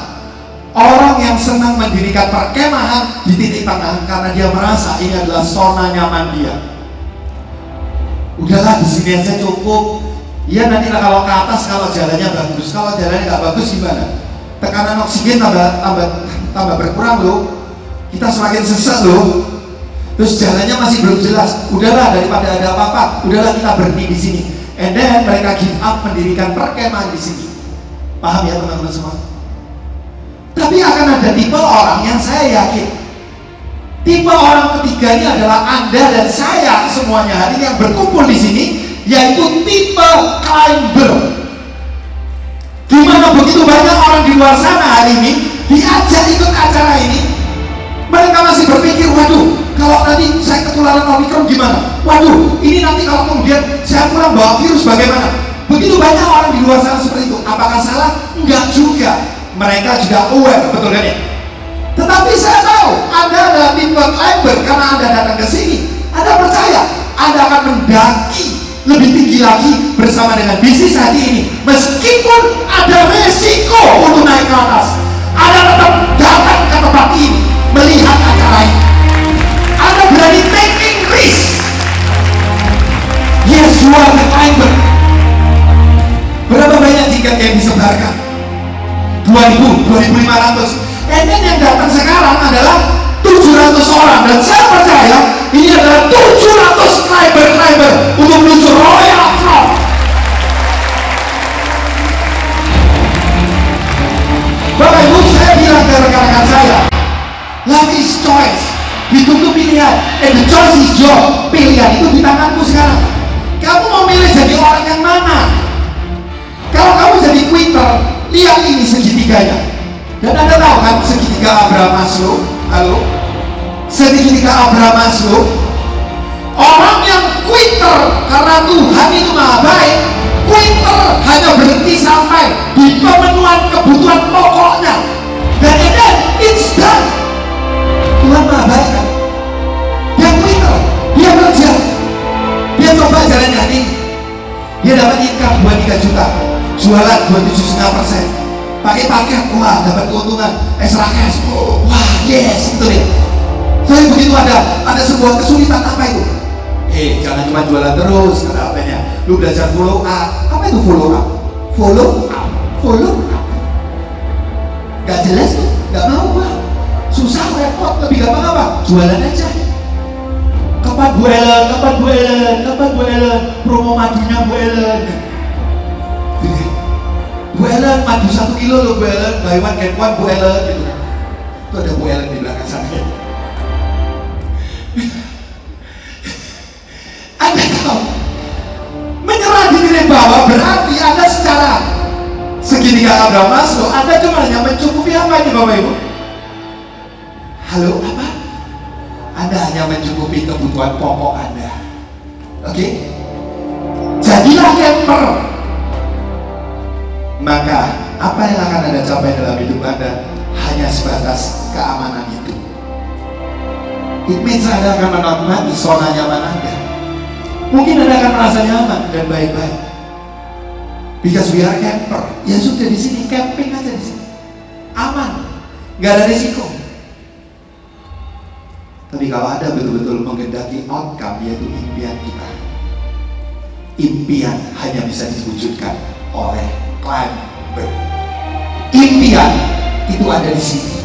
Orang yang senang mendirikan perkemahan di titik tengah karena dia merasa ini adalah zona nyaman dia. Udahlah, di sini aja cukup. Ya nantilah kalau ke atas, kalau jalannya bagus. Kalau jalannya nggak bagus gimana? Tekanan oksigen tambah berkurang loh. Kita semakin sesek loh. Terus jalannya masih belum jelas. Udahlah, daripada ada apa-apa, udahlah kita berhenti di sini. And then mereka give up mendirikan perkemahan di sini. Paham ya teman-teman semua? Tapi akan ada tipe orang yang saya yakin, tipe orang ketiga ini adalah Anda dan saya semuanya hari ini yang berkumpul di sini, yaitu tipe climber. Dimana begitu banyak orang di luar sana hari ini diajak ikut acara ini, mereka masih berpikir, waduh, kalau nanti saya ketularan Omikron gimana? Waduh, ini nanti kalau kemudian saya pulang bawa virus bagaimana? Begitu banyak orang di luar sana seperti itu. Apakah salah? Enggak juga. Mereka juga aware, betul kan ya? Tetapi saya tahu Anda adalah tipe climber karena Anda datang ke sini. Anda percaya Anda akan mendaki lebih tinggi lagi bersama dengan bisnis hati ini. Meskipun ada resiko untuk naik ke atas, Anda tetap datang ke tempat ini melihat acara ini. Anda berani taking risk. Yes, you are the climber. Berapa banyak tiket yang disebarkan? 2.000, 2.500. And then yang datang sekarang adalah 700 orang. Dan saya percaya ini adalah 700 climber untuk menuju Royal Front. Bapak Ibu, saya bilang ke rekan-rekan saya, life is choice. Hidup itu pilihan. And the choice is your. Pilihan itu di tanganmu sekarang. Kamu mau milih jadi orang yang mana? Kalau kamu jadi quitter, lihat ini segitiganya. Dan Anda tahu kan segitiga Abraham Maslow? Halo? Segitiga Abraham Maslow. Orang yang quitter karena Tuhan itu maha baik, quitter hanya berhenti sampai di pemenuhan kebutuhan pokoknya. Dan then it's done. Tuhan maha baik kan? Dia quitter, dia kerja, dia coba jalan hati, dia dapat income buat 3 juta, jualan 27,5%, pakai paket, wah dapat keuntungan, extra cash, wah yes, itu deh. Jadi begitu ada sebuah kesulitan, apa itu? Jangan cuma jualan terus, kata apanya. Lu belajar follow up. Apa itu follow up? Follow up, follow up. Gak jelas tuh, gak mau lah. Susah, repot, lebih gampang apa? Jualan aja. Kapan Bu Ellen, kapan Bu Ellen, kapan Bu Ellen, promo majunya Bu Ellen. Bu Ellen, madu 1 kilo loh Bu Ellen, buy one get one Bu Ellen gitu. Itu ada Bu Ellen di belakang sana. Anda tahu, menyerah diri bahwa berarti Anda secara segitiga Abraham Maslow, Anda cuma hanya mencukupi apa ini Bapak Ibu? Halo, apa? Anda hanya mencukupi kebutuhan pokok Anda. Oke? Jadilah camper. Maka apa yang akan Anda capai dalam hidup Anda hanya sebatas keamanan itu. It means Anda akan menikmati zona nyaman Anda. Mungkin Anda akan merasa nyaman dan baik-baik. Because we are camper. Ya sudah di sini, camping aja di sini. Aman, nggak ada risiko. Tapi kalau Anda betul-betul menghendaki outcome, yaitu impian kita, impian hanya bisa diwujudkan oleh climber. Impian itu ada di sini,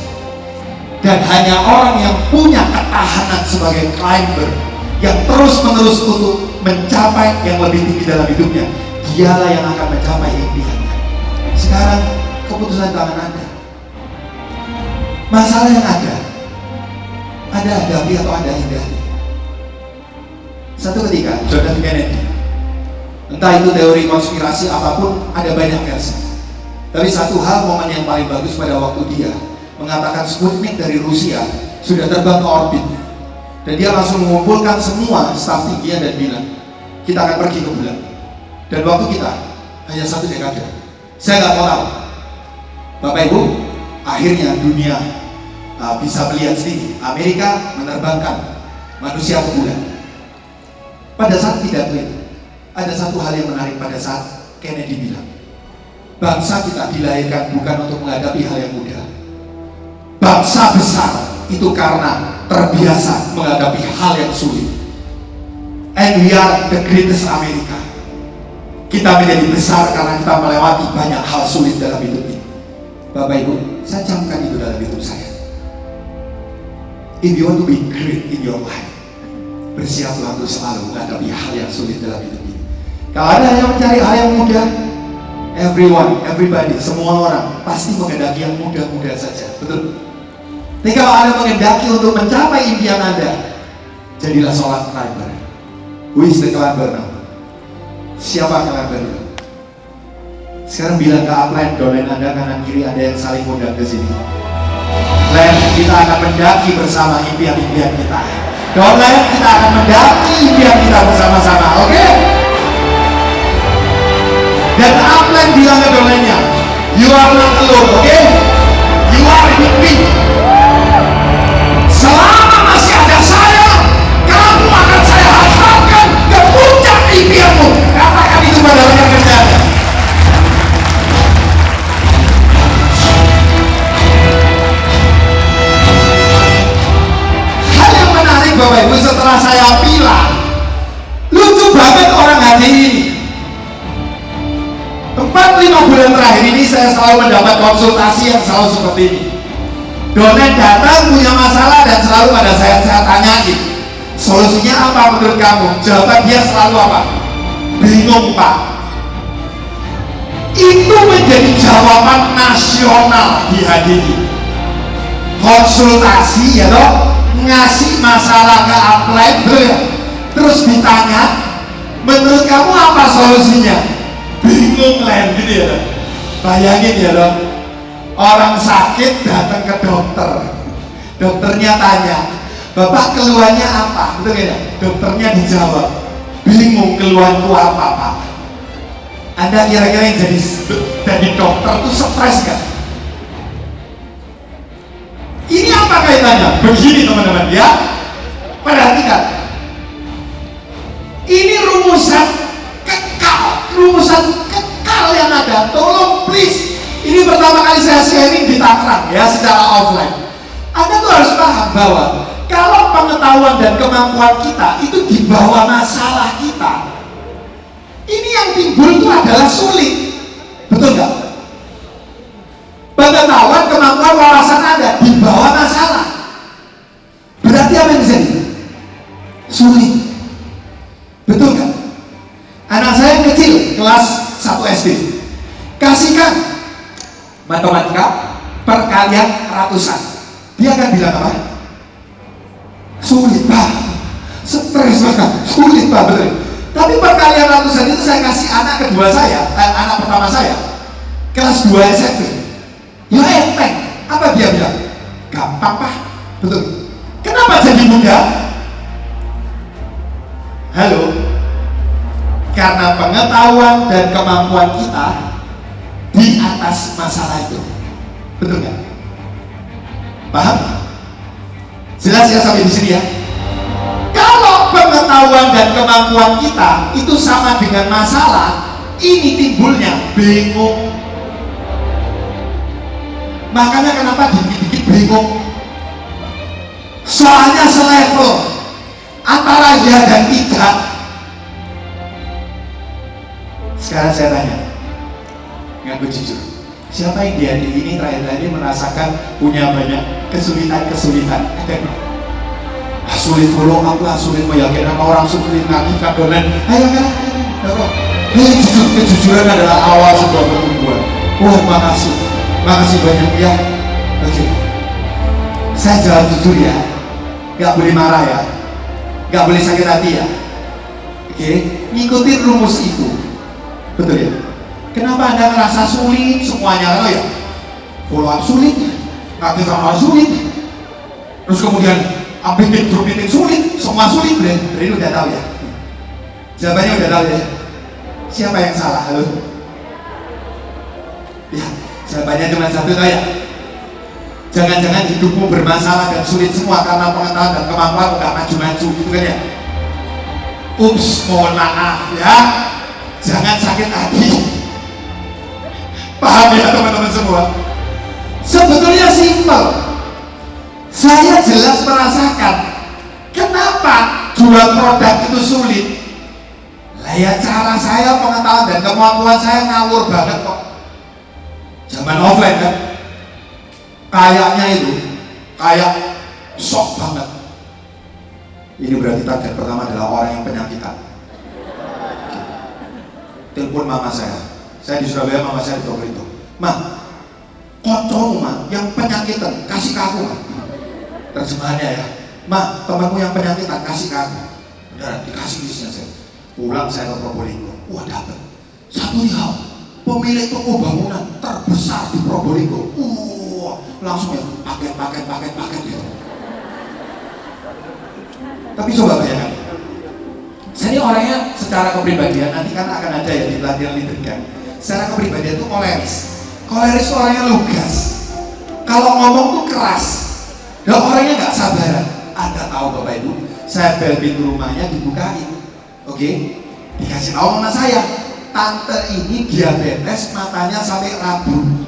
dan hanya orang yang punya ketahanan sebagai climber, yang terus-menerus untuk mencapai yang lebih tinggi dalam hidupnya, dialah yang akan mencapai impiannya. Sekarang keputusan tangan Anda. Masalah yang ada hadapi atau Anda hindari. Satu ketika John F. Kennedy, entah itu teori konspirasi apapun, ada banyak versi. Tapi satu hal, momen yang paling bagus pada waktu dia mengatakan Sputnik dari Rusia sudah terbang ke orbit, dan dia langsung mengumpulkan semua staf tingginya dan bilang, kita akan pergi ke bulan. Dan waktu kita hanya 1 dekade. Saya nggak mau tahu. Bapak Ibu, akhirnya dunia bisa melihat sendiri. Amerika menerbangkan manusia ke bulan. Pada saat pidato itu, ada satu hal yang menarik pada saat Kennedy bilang, bangsa kita dilahirkan bukan untuk menghadapi hal yang mudah. Bangsa besar itu karena terbiasa menghadapi hal yang sulit. And we are the greatest America. Kita menjadi besar karena kita melewati banyak hal sulit dalam hidup ini. Bapak Ibu, saya camkan itu dalam hidup saya. If you want to be great in your life, bersiaplah untuk selalu menghadapi hal yang sulit dalam hidup ini. Kalau ada yang mencari hal yang mudah, everybody, semua orang pasti menghendaki yang mudah-mudah saja, betul? Tapi kalau Anda menghendaki untuk mencapai impian Anda, jadilah seorang climber. Who is the climber now? Siapa climber itu? Sekarang bilang ke upline, dolen Anda kanan kiri, ada yang saling undang ke sini. Len, kita akan mendaki bersama impian-impian kita. Dolen, kita akan mendaki impian kita bersama-sama, oke? Dan upline bilang ke dolennya, you are not alone, oke? You are with me. Selama masih ada saya, kamu akan saya hantarkan ke puncak impianmu. Katakan itu pada rekan kerjanya. Hal yang menarik Bapak Ibu, setelah saya bilang, lucu banget orang hari ini. 4-5 bulan terakhir ini saya selalu mendapat konsultasi yang selalu seperti ini. Donen datang punya masalah dan selalu pada saya tanyain, solusinya apa menurut kamu? Jawaban dia selalu apa? Bingung Pak. Itu menjadi jawaban nasional di HDI. Konsultasi ya toh, ngasih masalah ke upline, terus ditanya, menurut kamu apa solusinya? Bingung Len, gitu ya. Bayangin ya toh, orang sakit datang ke dokter, dokternya tanya, Bapak keluhannya apa? Betul ya? Dokternya dijawab, bingung keluhanku apa Pak? Anda kira-kira yang jadi dokter itu stres kan? Ini apa kaitannya? Begini teman-teman ya, perhatikan. Ini rumusan kekal yang ada. Tolong please. Ini pertama kali saya sharing di Tangerang ya, secara offline. Anda tuh harus paham bahwa kalau pengetahuan dan kemampuan kita itu di bawah masalah kita, ini yang timbul itu adalah sulit. Betul nggak? Pengetahuan, kemampuan, wawasan Anda di bawah masalah, berarti apa yang terjadi? Sulit. Betul nggak? Anak saya kecil, kelas 1 SD, kasihkan Matematika perkalian ratusan. Dia akan bilang apa? Sulit Pak, stres Pak, sulit Pak, betul. Tapi perkalian ratusan itu saya kasih anak kedua saya, anak pertama saya, kelas 2 SMP. Ya enteng. Apa dia bilang? Gampang Pak, betul. Kenapa jadi mudah? Halo, karena pengetahuan dan kemampuan kita di atas masalah itu, betul nggak? Paham? Jelas ya sampai di sini ya. Kalau pengetahuan dan kemampuan kita itu sama dengan masalah, ini timbulnya bingung. Makanya kenapa dikit-dikit bingung? Soalnya selevel antara ya dan tidak. Sekarang saya tanya, ngaku jujur, siapa yang di hari ini terakhir ini merasakan punya banyak kesulitan? Sulit follow up lah, sulit meyakinkan orang, sulit ngakikat donen. Ayo, kejujuran adalah awal sebuah pertumbuhan. Wah, makasih banyak ya. Oke, saya jawab jujur ya, nggak boleh marah ya, nggak boleh sakit hati ya. Oke, ngikutin rumus itu, betul ya. Kenapa Anda ngerasa sulit semuanya? Ya, follow up sulit, ngakikat orang sulit, terus kemudian bikin grup meeting sulit, semua sulit. Dari udah tahu ya, jawabannya udah tahu ya. Siapa yang salah? Halo? Ya, jawabannya cuma satu ya. Jangan-jangan hidupmu bermasalah dan sulit semua karena pengetahuan dan kemampuan udah maju-maju gitu kan ya. Ups, mohon maaf ya. Jangan sakit hati. Paham ya teman-teman semua? Sebetulnya simpel. Saya jelas merasakan kenapa jual produk itu sulit. Lah ya cara saya, pengetahuan dan kemampuan saya ngawur banget kok. Zaman offline kan, kayaknya itu kayak sok banget. Ini berarti target pertama adalah orang yang penyakitan. Telepon mama saya di Surabaya, mama saya di Tokyo itu. Ma, kocok ma, yang penyakitan kasih ke aku ma. Terjemahannya ya, ma, temanmu yang penyakitan kasih ke aku. Udah dikasih listnya saya. Pulang saya ke Probolinggo, wah dapet satu hal, pemilik toko bangunan terbesar di Probolinggo. Langsung ya paket gitu. Tapi coba bayangkan, saya ini orangnya secara kepribadian, nanti kan akan ada ya di pelatihan leader kan. Secara kepribadian itu koleris itu orangnya lugas. Kalau ngomong tuh keras, dan orangnya nggak sabaran. Anda tahu Bapak Ibu, saya bel pintu rumahnya dibukain. Oke, dikasih tahu sama saya, tante ini diabetes, matanya sampai rabun,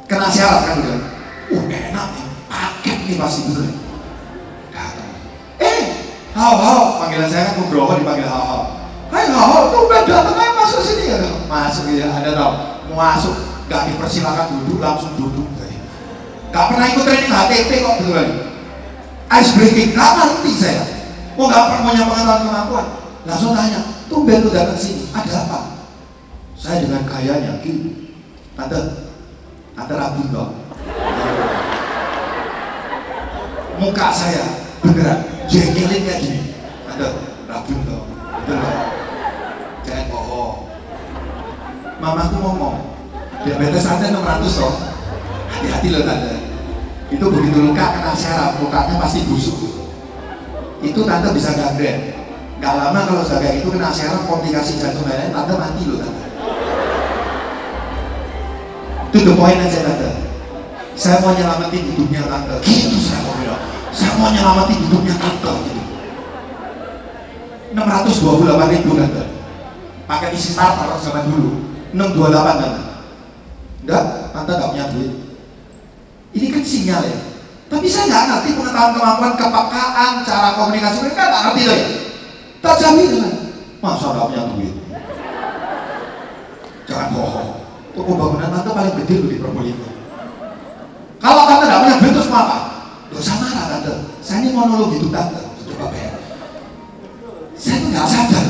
kena syarat kan udah. Enak nih, paket nih pasti bener. Hao, panggilan saya kan Nugroho dipanggil Hao. Hai Hao, tuh udah datang aja masuk sini ya. Masuk ya, Anda tahu, mau masuk nggak dipersilakan duduk, langsung duduk. Nggak pernah ikut training HTP kok betul. Ice breaking, nggak ngerti saya. Nggak pernah punya pengetahuan kemampuan. Langsung tanya, tumben lu datang sini, ada apa? Saya dengan kayanya gini, tante rabun dong. Muka saya beneran jengkelin kayak gini, tante rabun dong, betul dong. Jangan bohong. Mamaku ngomong, diabetes tante 600 dong. Hati-hati loh tante. Itu begitu luka kena syaraf, mukanya pasti busuk. Itu tante bisa gangren. Gak lama kalau sudah kayak gitu kena syaraf, komplikasi jantung lainnya, tante mati loh tante. Itu the point aja tante. Saya mau nyelamatin hidupnya tante. Gitu saya mau bilang. Saya mau nyelamatin hidupnya tante. Gitu. 628.000 tante. Pakai isi starter zaman dulu. 628 tante. Enggak, tante gak punya duit. Ini kan sinyal ya. Tapi saya nggak ngerti pengetahuan kemampuan kepekaan, cara komunikasi mereka nggak ngerti loh ya. Tak jamin kan? Masa nggak punya duit? Jangan bohong. Toko bangunan tante paling gede loh di Probolinggo. Kalau tante nggak punya duit terus mau apa? Dosa marah tante. Saya ini monolog hidup tante. Coba bayar. Saya tuh nggak sadar.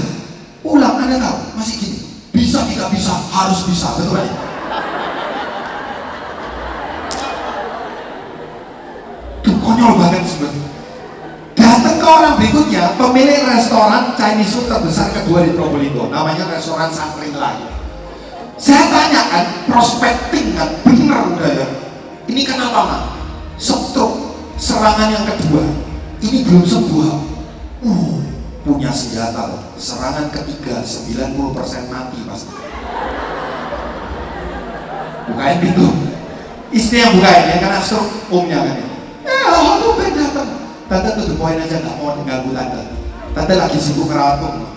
Pulang Anda tahu masih gini. Bisa tidak bisa harus bisa, betul kan? konyol banget sebenarnya. Datang ke orang berikutnya, pemilik restoran Chinese food terbesar kedua di Probolinggo, namanya restoran Shangri-La. Saya tanyakan, prospecting kan, bener udah ya. Ini kenapa Mas? Stroke, serangan yang kedua. Ini belum sembuh. Punya senjata loh. Serangan ketiga 90% mati pasti. Bukain pintu. Istri yang bukain ya, karena stroke omnya kan ya. Aduh datang. Tante tutup poin aja, nggak mau ganggu tante. Tante lagi sibuk merawat om.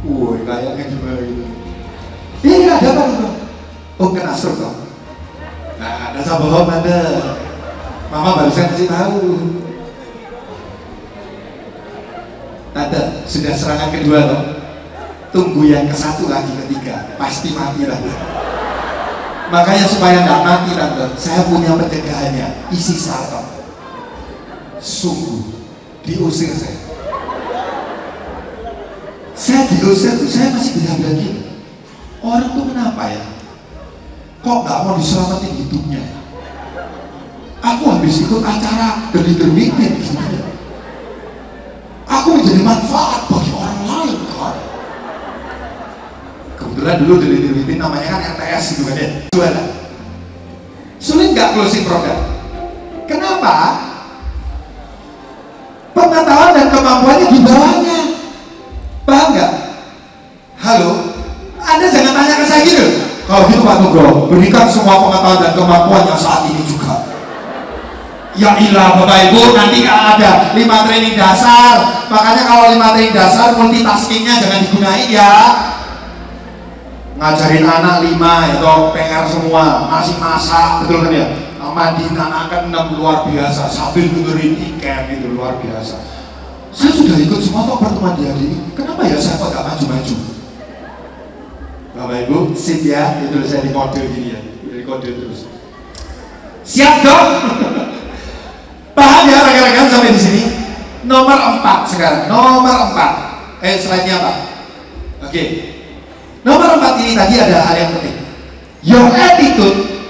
Woi, kayaknya gimana gitu. Iya, ada apa gitu? Om kena stroke dong. Nah, ada sama bohong tante. Mama barusan kasih tahu. Tante, sudah serangan kedua loh. Tunggu yang ke satu lagi, ketiga. Pasti mati tante. Makanya supaya nggak mati tante, saya punya pencegahannya. Isi starter. Sungguh diusir saya. Saya diusir tuh, saya masih bilang gini. Orang tuh kenapa ya? Kok nggak mau diselamatin hidupnya? Aku habis ikut acara The Leader Weekend. Aku menjadi manfaat bagi orang lain kan. Kebetulan dulu The Leader Weekend namanya kan RTS gitu kan ya. Jualan. Sulit nggak closing product? Kenapa? Pengetahuan dan kemampuannya di bawahnya. Paham nggak? Halo? Anda jangan tanya ke saya gitu. Kalau gitu Pak Nugroho, berikan semua pengetahuan dan kemampuan yang saat ini juga. Ya ilah Bapak Ibu, nanti ada 5 training dasar. Makanya kalau 5 training dasar, multitaskingnya jangan digunain ya. Ngajarin anak 5 itu PR semua, masih masak, betul kan ya? Mandiin anak kan 6 luar biasa, sambil dengerin ikan itu luar biasa. Saya sudah ikut semua kok pertemuan di hari ini. Kenapa ya saya kok gak maju-maju? Bapak Ibu, sip ya, itu saya di kode gini ya, di kode terus. Siap dong? Paham ya rekan-rekan sampai di sini? Nomor 4 sekarang, nomor 4. Slide-nya apa? Oke. Nomor 4 ini tadi ada hal yang penting. Your attitude,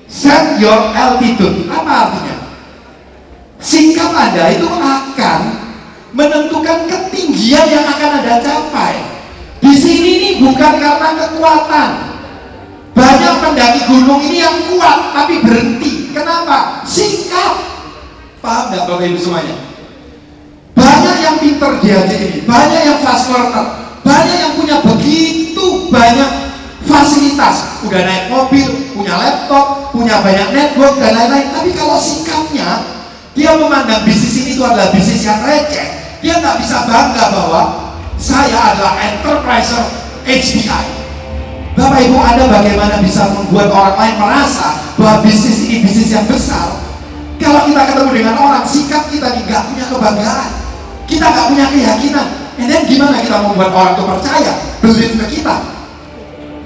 set your altitude. Apa artinya? Sikap Anda itu akan menentukan ketinggian yang akan Anda capai. Di sini nih bukan karena kekuatan. Banyak pendaki gunung ini yang kuat tapi berhenti. Kenapa? Sikap. Paham nggak Bapak Ibu semuanya? Banyak yang pinter diajak ini, banyak yang fast learner, banyak yang punya begitu banyak fasilitas. Udah naik mobil, punya laptop, punya banyak network dan lain-lain. Tapi kalau sikapnya, dia memandang bisnis ini itu adalah bisnis yang receh. Dia nggak bisa bangga bahwa saya adalah enterpriser HDI. Bapak Ibu, Anda bagaimana bisa membuat orang lain merasa bahwa bisnis ini bisnis yang besar? Kalau kita ketemu dengan orang, sikap kita nggak punya kebanggaan, kita nggak punya keyakinan. Dan gimana kita membuat orang itu percaya, believe ke kita?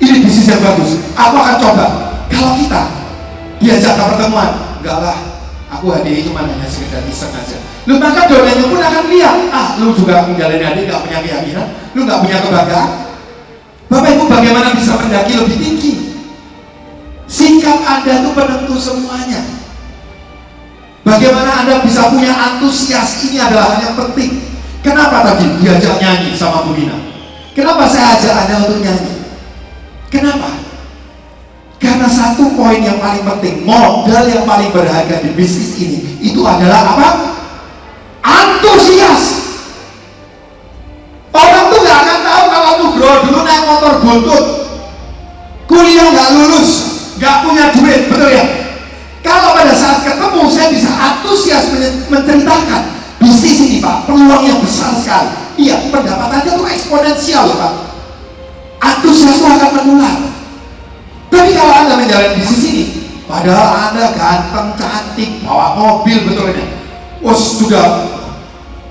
Ini bisnis yang bagus, aku akan coba. Kalau kita diajak ke pertemuan, enggak lah, aku HDI cuma hanya sekedar iseng aja. Lu maka domainnya pun akan lihat, lu juga menjalani HDI nggak punya keyakinan, lu nggak punya kebanggaan. Bapak Ibu, bagaimana bisa mendaki lebih tinggi? Sikap Anda itu penentu semuanya. Bagaimana Anda bisa punya antusias, ini adalah hal yang penting. Kenapa tadi diajak nyanyi sama Bu Gina? Kenapa saya ajak Anda untuk nyanyi? Kenapa? Karena satu poin yang paling penting, modal yang paling berharga di bisnis ini, itu adalah apa? Antusias. Orang tuh gak akan tahu kalau Nugroho dulu naik motor buntut, kuliah gak lulus, gak punya duit, betul ya? Kalau pada saat ketemu saya bisa antusias menceritakan bisnis ini Pak, peluangnya besar sekali. Iya, pendapatannya tuh eksponensial loh Pak. Antusias itu akan menular. Tapi kalau Anda menjalani bisnis ini, padahal Anda ganteng, cantik, bawa mobil, betul ya? Wah, sudah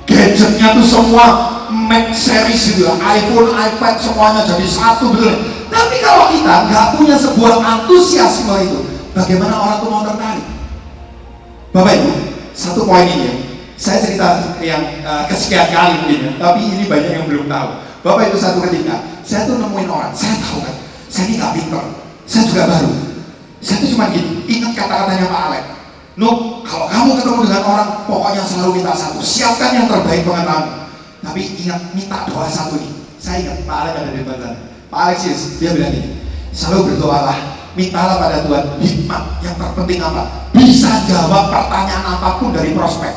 gadgetnya tuh semua Mac series gitu, iPhone, iPad semuanya jadi satu, betul ya? Tapi kalau kita nggak punya sebuah antusiasme itu, bagaimana orang tuh mau tertarik? Bapak Ibu, satu poin ini ya, saya cerita yang kesekian kali mungkin ya, tapi ini banyak yang belum tahu. Bapak Ibu, satu ketika saya tuh nemuin orang, saya tahu kan, saya ini nggak pinter, saya juga baru. Saya tuh cuma gini, ingat kata-katanya Pak Alek. Nuk, kalau kamu ketemu dengan orang, pokoknya selalu minta satu, siapkan yang terbaik pengetahuan. Tapi ingat, minta doa satu nih. Saya ingat Pak Alex ada di depan. Pak Alexius, dia bilang gini, selalu berdoalah, mintalah pada Tuhan hikmat. Yang terpenting apa? Bisa jawab pertanyaan apapun dari prospek.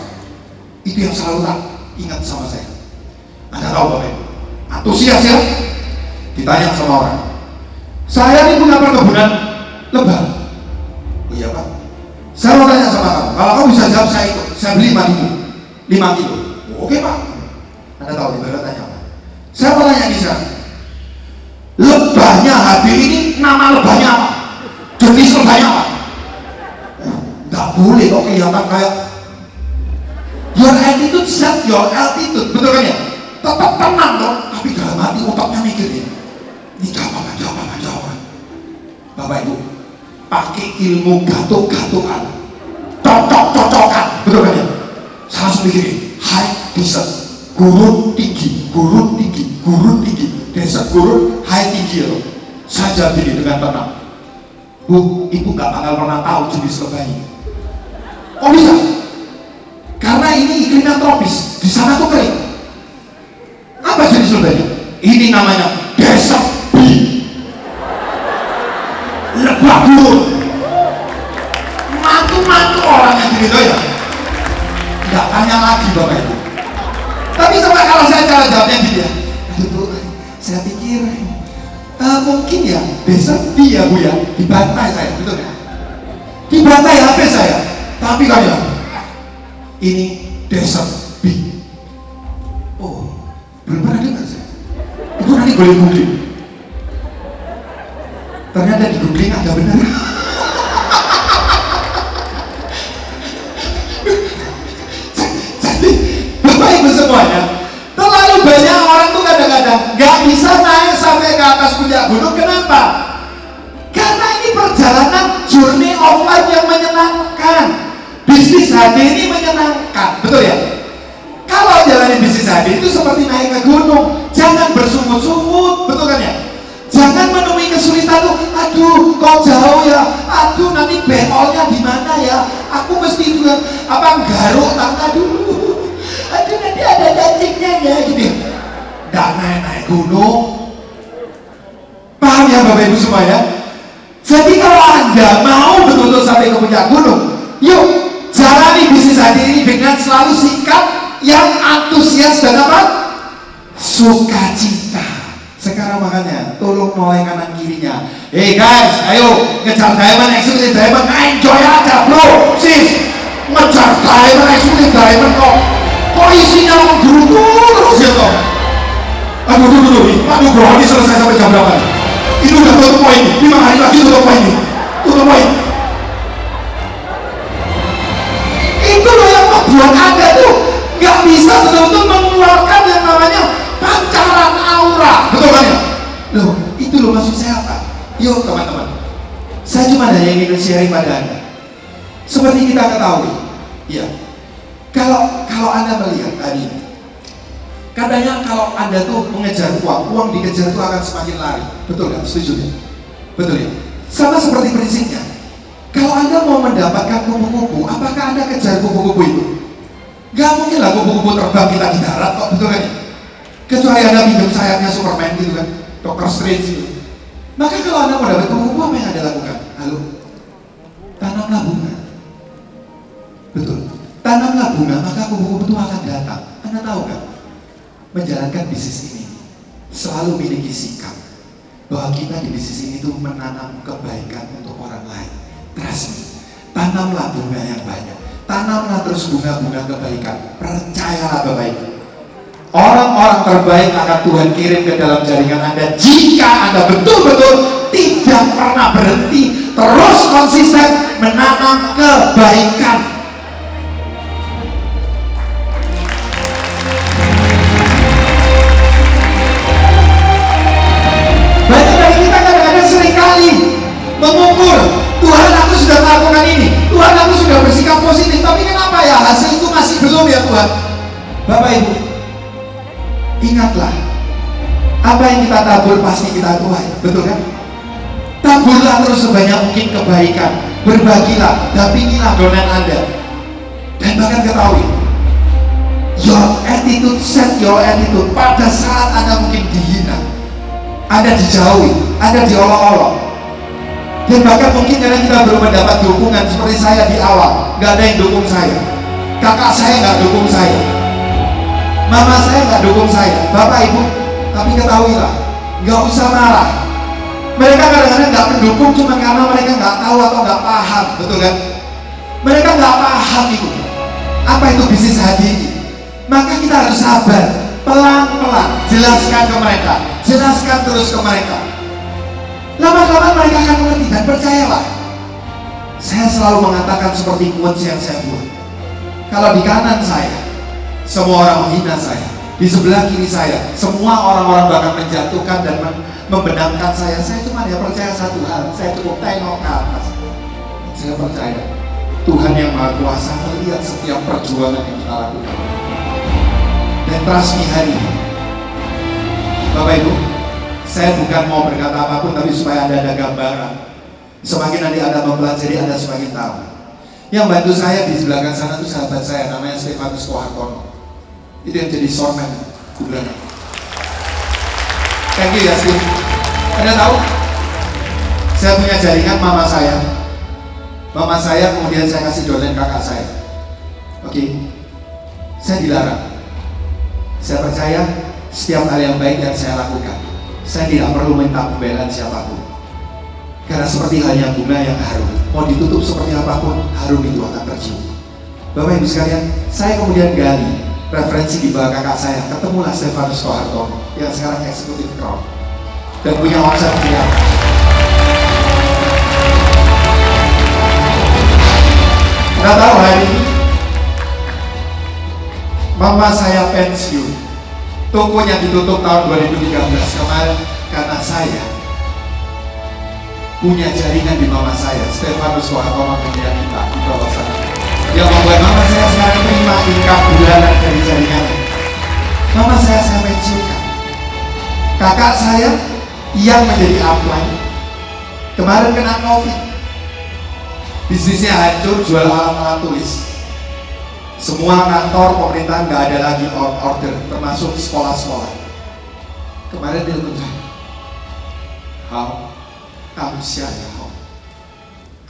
Itu yang selalu tak ingat sama saya. Anda tahu Bapak Ibu, antusias ya. Ditanya sama orang, saya ini punya perkebunan lebah. Oh iya Pak, saya mau tanya sama kamu, kalau kamu bisa jawab saya ikut, saya beli 5 kilo. Oh, oke Pak. Anda tahu tiba-tiba tanya apa? Saya mau tanya nih sekarang, lebahnya HD ini nama lebahnya apa? Jenis lebahnya apa? Nggak boleh kok kelihatan kayak your attitude set your altitude, betul kan ya? Tetap tenang dong, tapi dalam hati otaknya mikir ya, ini jawaban. Bapak Ibu, pakai ilmu gatuk-gatukan, cocok-cocokan, betul kan ya? Saya langsung mikirin, high desert, gurun tinggi, desert gurun, high tinggi ya. Saya jawab ini dengan tenang, Bu, Ibu gak bakal pernah tahu jenis lebah ini. Oh bisa? Karena ini iklimnya tropis, di sana tuh kering. Apa jenis lebahnya? Ini namanya desert bee, lebah gurun. Mantu orang yang gitu ya, nggak tanya lagi Bapak Ibu. Tapi sampai kalau saya cara jawabnya gitu ya, aduh Bu, saya pikir mungkin ya desert bee ya Bu ya, dibantai saya, betul ya? Dibantai HP saya, tapi kan ya ini desert bee. Oh, belum pernah dengar saya. Itu nanti boleh googling. Ternyata di googling ada benar. Jadi Bapak Ibu semuanya, terlalu banyak orang tuh kadang-kadang nggak bisa naik sampai ke atas puncak gunung. Kenapa? Karena ini perjalanan journey of life yang menyenangkan. Bisnis HD ini menyenangkan, betul ya? Kalau jalanin bisnis HD itu seperti naik ke gunung, jangan bersungut-sungut, betul kan ya? Jangan menemui kesulitan tuh, aduh kok jauh ya, aduh nanti beolnya di mana ya, aku mesti juga garuk tangga dulu, aduh nanti ada cacingnya ya gitu. Nggak naik gunung, paham ya Bapak Ibu semua ya? Jadi kalau Anda mau betul-betul sampai ke puncak gunung, yuk jalani bisnis HD ini dengan selalu sikap yang antusias dan apa? Sukacita. Sekarang makanya tolong mulai kanan kirinya. Hey guys, ayo ngejar diamond, eksekutif diamond, enjoy aja bro, sis. Ngejar diamond, eksekutif diamond kok isinya menggerutu terus ya toh. Aduh, bro, ini selesai sampai jam berapa? Ini udah tutup poin, 5 hari lagi tutup poin. Itu loh yang membuat Anda tuh nggak bisa betul-betul mengeluarkan yang namanya pancaran aura, betul kan ya? Loh, itu loh maksud saya apa? Yuk teman-teman, saya cuma hanya ingin sharing pada Anda. Seperti kita ketahui, ya, kalau Anda melihat tadi, katanya kalau Anda tuh mengejar uang dikejar tuh akan semakin lari, betul kan? Setuju ya? Betul ya? Sama seperti prinsipnya, kalau Anda mau mendapatkan kupu-kupu, apakah Anda kejar kupu-kupu itu? Gak mungkin lah kupu-kupu terbang kita di darat kok, betul kan ya? Kecuali Anda pinjam sayapnya Superman gitu kan, Dr. Strange gitu. Maka kalau Anda mau dapat kupu-kupu, apa yang Anda lakukan? Halo? Tanamlah bunga. Betul. Tanamlah bunga, maka kupu-kupu itu akan datang. Anda tahu kan? Menjalankan bisnis ini selalu miliki sikap bahwa kita di bisnis ini tuh menanam kebaikan untuk orang lain. Trust me. Tanamlah bunga yang banyak. Tanamlah terus bunga-bunga kebaikan. Percayalah Bapak Ibu, orang-orang terbaik akan Tuhan kirim ke dalam jaringan Anda jika Anda betul-betul tidak pernah berhenti, terus konsisten menanam kebaikan. Banyak dari kita kadang-kadang seringkali mengukur, Tuhan aku sudah melakukan ini, Tuhan aku sudah bersikap positif, tapi kenapa ya hasil itu masih belum ya Tuhan? Bapak Ibu, ingatlah, apa yang kita tabur pasti kita tuai, betul kan? Taburlah terus sebanyak mungkin kebaikan. Berbagilah, dampingilah donen Anda. Dan bahkan ketahui, your attitude, set your attitude. Pada saat Anda mungkin dihina, Anda dijauhi, Anda diolok-olok, dan bahkan mungkin karena kita belum mendapat dukungan seperti saya di awal, nggak ada yang dukung saya, kakak saya nggak dukung saya, mama saya nggak dukung saya, bapak ibu. Tapi ketahuilah, nggak usah marah. Mereka kadang-kadang nggak mendukung cuma karena mereka nggak tahu atau nggak paham, betul kan? Mereka nggak paham itu apa itu bisnis hati ini. Maka kita harus sabar, pelan-pelan jelaskan ke mereka, jelaskan terus ke mereka. Lama-lama mereka akan mengerti, dan percayalah, saya selalu mengatakan seperti quotes yang saya buat. Kalau di kanan saya, semua orang menghina saya. Di sebelah kiri saya, semua orang-orang bahkan menjatuhkan dan membenamkan saya. Saya cuma ya percaya satu hal, saya cukup tengok ke atas. Saya percaya Tuhan yang Maha Kuasa melihat setiap perjuangan yang kita lakukan. Dan trust me hari ini, Bapak Ibu, saya bukan mau berkata apapun, tapi supaya Anda ada gambaran. Semakin nanti Anda mempelajari, Anda semakin tahu. Yang bantu saya di belakang sana itu sahabat saya, namanya Stefanus Kohartono. Itu yang jadi sorman bulan. Thank you ya Steve. Anda tahu, saya punya jaringan mama saya. Mama saya kemudian saya kasih dolen kakak saya. Oke, saya dilarang. Saya percaya setiap hal yang baik yang saya lakukan, saya tidak perlu minta pembelaan siapapun. Karena seperti halnya bunga yang harum, mau ditutup seperti apapun, harum itu akan tercium. Bapak Ibu sekalian, saya kemudian gali referensi di bawah kakak saya, ketemulah Stefanus Kohartono yang sekarang eksekutif Crown dan punya omset miliar. Anda tahu hari ini mama saya pensiun, tokonya ditutup tahun 2013 kemarin karena saya punya jaringan di mama saya, Stefanus Kohartono yang kita di bawah sana, yang membuat mama saya sekarang terima income bulanan dari jaringannya. Mama saya pensiunkan. Kakak saya yang menjadi upline kemarin kena COVID, bisnisnya hancur, jual alat-alat tulis. Semua kantor pemerintahan nggak ada lagi order, termasuk sekolah-sekolah. Kemarin dia bertanya, "How? Kamu siapa? How?"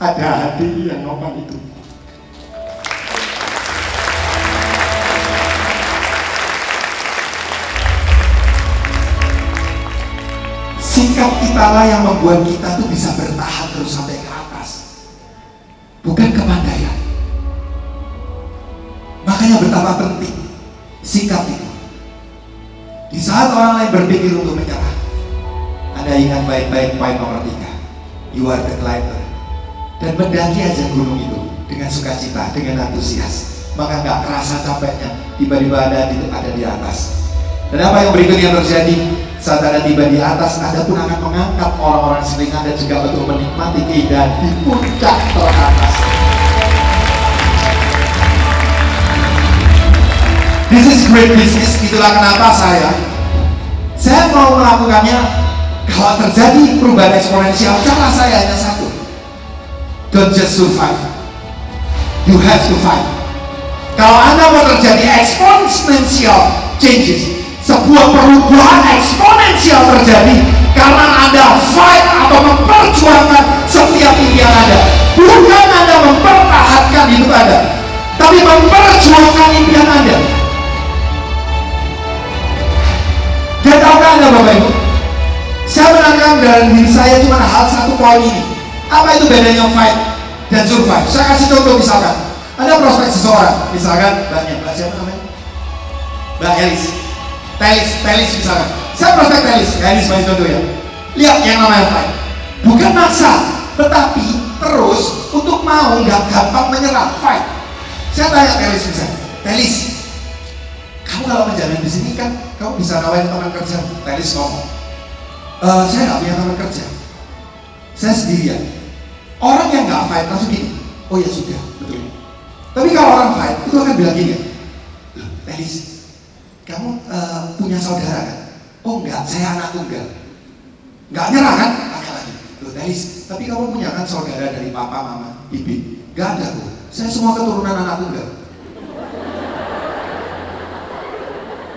Ada hati yang ngomong itu. Sikap kita lah yang membuat kita tuh bisa bertahan terus sampai ke atas, bukan kepandaian. Makanya betapa penting sikap itu. Di saat orang lain berpikir untuk menyerah, Anda ingat baik-baik poin nomor 3, you are the climber. Dan mendaki aja gunung itu dengan sukacita, dengan antusias, maka nggak terasa capeknya. Tiba-tiba Anda ada di atas. Dan apa yang berikutnya terjadi? Saat Anda tiba di atas, Anda pun akan mengangkat orang-orang sering Anda juga betul menikmati keindahan di puncak teratas. This is great business. Itulah kenapa saya mau melakukannya. Kalau terjadi perubahan eksponensial, cara saya hanya satu. Don't just survive, you have to fight. Kalau Anda mau terjadi exponential changes, sebuah perubahan eksponensial terjadi karena Anda fight atau memperjuangkan setiap impian Anda. Bukan Anda mempertahankan hidup Anda, tapi memperjuangkan impian Anda. Dan tahukah Anda Bapak Ibu, saya menanyakan dalam diri saya cuma hal satu poin ini. Apa itu bedanya fight dan survive? Saya kasih contoh, misalkan ada prospek seseorang, misalkan Mbak siapa namanya? Mbak Telis misalkan. Saya prospek Telis sebagai contoh ya. Lihat yang namanya fight, bukan maksa, tetapi terus untuk mau, nggak gampang menyerah. Fight. Saya tanya Telis misalkan, Telis, kamu kalau menjalani di sini kan kamu bisa nawarin teman kerja. Telis ngomong, saya nggak punya teman kerja, saya sendirian. Orang yang nggak fight langsung gini, oh ya sudah, betul. Tapi kalau orang fight itu akan bilang gini, loh Telis, kamu punya saudara kan? Oh enggak, saya anak tunggal. Nggak nyerah kan? Tanya lagi, loh Telis, tapi kamu punya kan saudara dari papa, mama, bibi? Gak ada kok. Saya semua keturunan anak tunggal.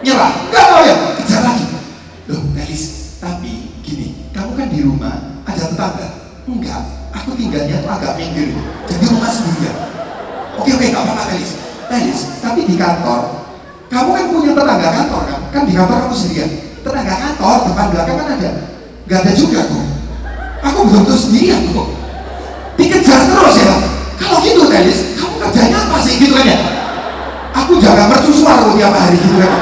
Nyerah? Gak mau ya? Kejar lagi. Loh Telis, tapi gini, kamu kan di rumah ada tetangga? Enggak, aku tinggalnya tuh agak minggir, jadi rumah sendirian. Oke, gak apa-apa Telis. Telis, tapi di kantor, kamu kan punya tetangga kantor kan? Kan di kantor kamu sendirian. Tetangga kantor, depan belakang kan ada. Gak ada juga kok. Aku betul-betul sendirian kok. Dikejar terus ya. Kalau gitu Telis, kamu kerjanya apa sih gitu kan ya? Aku jaga mercusuar loh tiap hari gitu kan.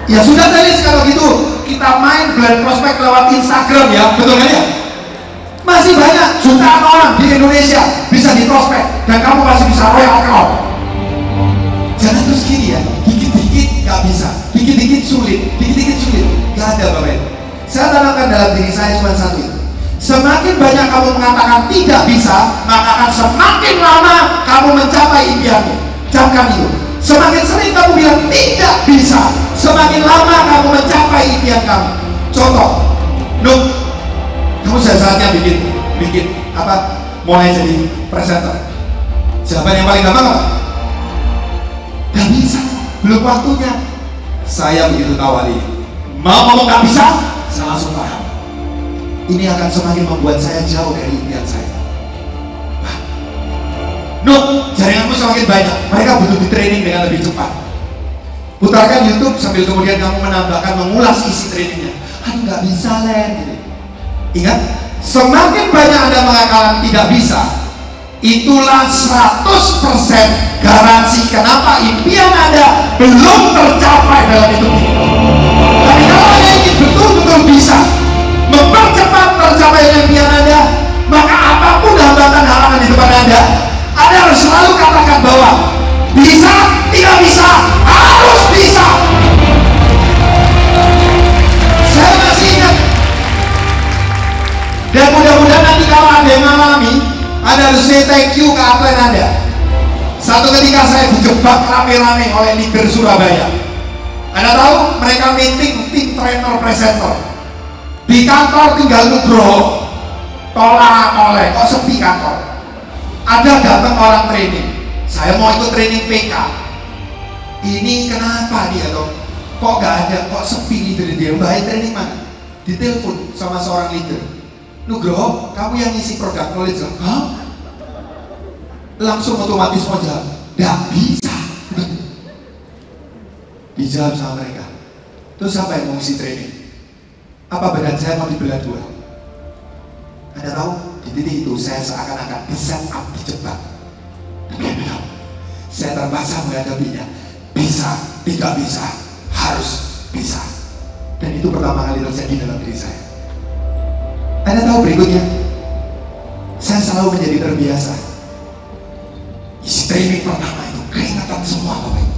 Ya sudah Telis, kalau gitu kita main blind prospect lewat Instagram ya, betul kan ya? Masih banyak jutaan orang di Indonesia bisa di prospek dan kamu masih bisa royal account. Jangan terus gini ya, dikit-dikit gak bisa, dikit-dikit sulit, gak ada Bapak. Saya tanamkan dalam diri saya cuma satu itu. Semakin banyak kamu mengatakan tidak bisa, maka akan semakin lama kamu mencapai impianmu. Camkan itu. Semakin sering kamu bilang tidak bisa, semakin lama kamu mencapai impian kamu. Contoh, Nuk, kamu saatnya bikin apa? Mulai jadi presenter. Siapa yang paling gampang apa? Gak bisa, belum waktunya. Saya begitu tahu hari ini. Mau ngomong gak bisa, saya langsung paham. Ini akan semakin membuat saya jauh dari impian saya. Nuk, jaringanmu semakin banyak. Mereka butuh di training dengan lebih cepat. Putarkan YouTube sambil kemudian kamu menambahkan, mengulas isi trainingnya. Aduh gak bisa Len gitu. Ingat, semakin banyak Anda mengatakan tidak bisa, itulah 100% garansi kenapa impian Anda belum tercapai dalam hidup ini. Tapi kalau Anda ingin betul-betul bisa mempercepat tercapainya impian Anda, maka apapun hambatan halangan di depan Anda harus selalu katakan bahwa bisa, tidak bisa, harus bisa. Saya masih ingat. Dan mudah-mudahan nanti kalau Anda yang mengalami, Anda harus say thank you ke atlet Anda. Satu ketika saya dijebak rame-rame oleh leader Surabaya. Anda tahu mereka meeting tim trainer presenter. Di kantor tinggal Nugroho, tolak-tolak, kok sepi kantor. Ada datang orang training, saya mau ikut training PK. Ini kenapa dia dong? Kok gak ada, kok sepi leader dia? Mbak training mana? Ditelepon sama seorang leader. Nugroho, kamu yang ngisi produk knowledge. Hah? Langsung otomatis mau jawab, gak bisa. Dijawab sama mereka. Terus siapa yang mau ngisi training? Apa badan saya mau dibelah dua? Anda tahu, di titik itu saya seakan-akan di-set up, dijebak. Tapi Anda tahu, saya terpaksa menghadapinya. Bisa, tidak bisa, harus bisa. Dan itu pertama kali terjadi dalam diri saya. Anda tahu berikutnya, saya selalu menjadi terbiasa. Isi training pertama itu keringatan semua Bapak Ibu.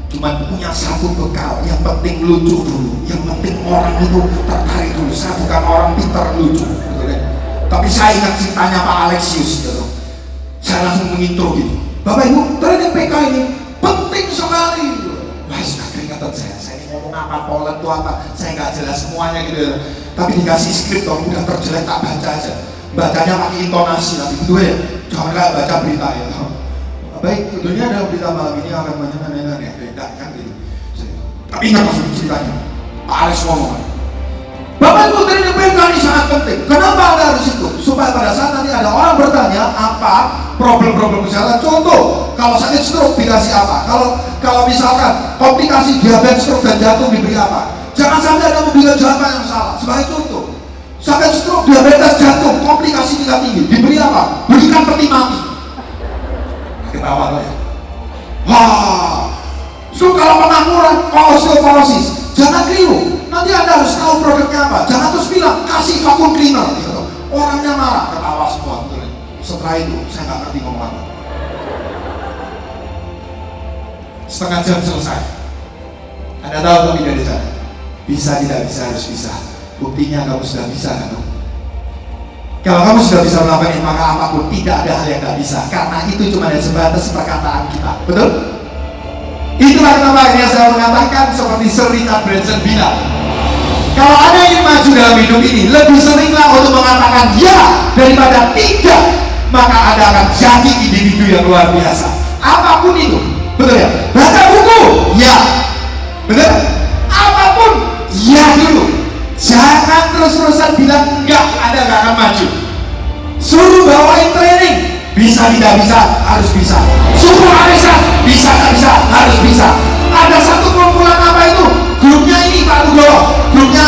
Cuma punya satu bekal, yang penting lucu dulu, yang penting orang itu tertarik dulu. Saya bukan orang pintar lucu, betul kan? Tapi saya ingat ceritanya Pak Alexius gitu. Saya langsung mengintro gitu. Bapak Ibu, training PK ini penting sekali. Wah, sudah keringatan saya ini ngomong apa, pola itu apa, saya nggak jelas semuanya gitu. Tapi dikasih skrip dong, udah terjelek tak baca aja. Bacanya pakai intonasi, tapi gitu ya. Jangan kayak baca berita ya. Baik, tentunya ada berita malam ini akan banyak aneh-aneh, beda kan gitu. Tapi ingat langsung ceritanya. Pak Alex ngomong, Bapak Ibu training PK ini sangat penting. Kenapa Anda harus ikut? Supaya pada saat nanti ada orang bertanya apa problem-problem kesehatan. Contoh, kalau sakit stroke dikasih apa? Kalau misalkan komplikasi diabetes, stroke dan jantung diberi apa? Jangan sampai Anda memberikan jawaban yang salah. Sebagai contoh, sakit stroke, diabetes, jantung, komplikasi tingkat tinggi diberi apa? Berikan peti mati. Ketawa ya. Wah, so kalau pengangguran, osteoporosis, jangan keliru. Nanti Anda harus tahu produknya apa. Jangan terus bilang kasih vacuum cleaner. Gitu. Orangnya marah, ketawa semua. Betul. Setelah itu saya nggak ngerti ngomong apa. Setengah jam selesai. Anda tahu lebih dari sana. Bisa tidak bisa harus bisa. Buktinya kamu sudah bisa kan? Kalau kamu sudah bisa melakukan ini, maka apapun tidak ada hal yang tidak bisa. Karena itu cuma ada sebatas perkataan kita. Betul? Itulah kenapa akhirnya saya mengatakan seperti Sir Richard Branson bilang, Kalau Anda ingin maju dalam hidup ini, lebih seringlah untuk mengatakan ya daripada tidak, maka Anda akan jadi individu yang luar biasa. Apapun itu, betul ya? Baca buku, ya, betul? Apapun, ya dulu. Jangan terus-terusan bilang enggak, Anda nggak akan maju. Suruh bawain training, bisa tidak bisa, harus bisa. Suruh arisan, bisa tidak bisa, harus bisa. Ada satu kumpulan apa itu? Grupnya ini Pak Nugroho, grupnya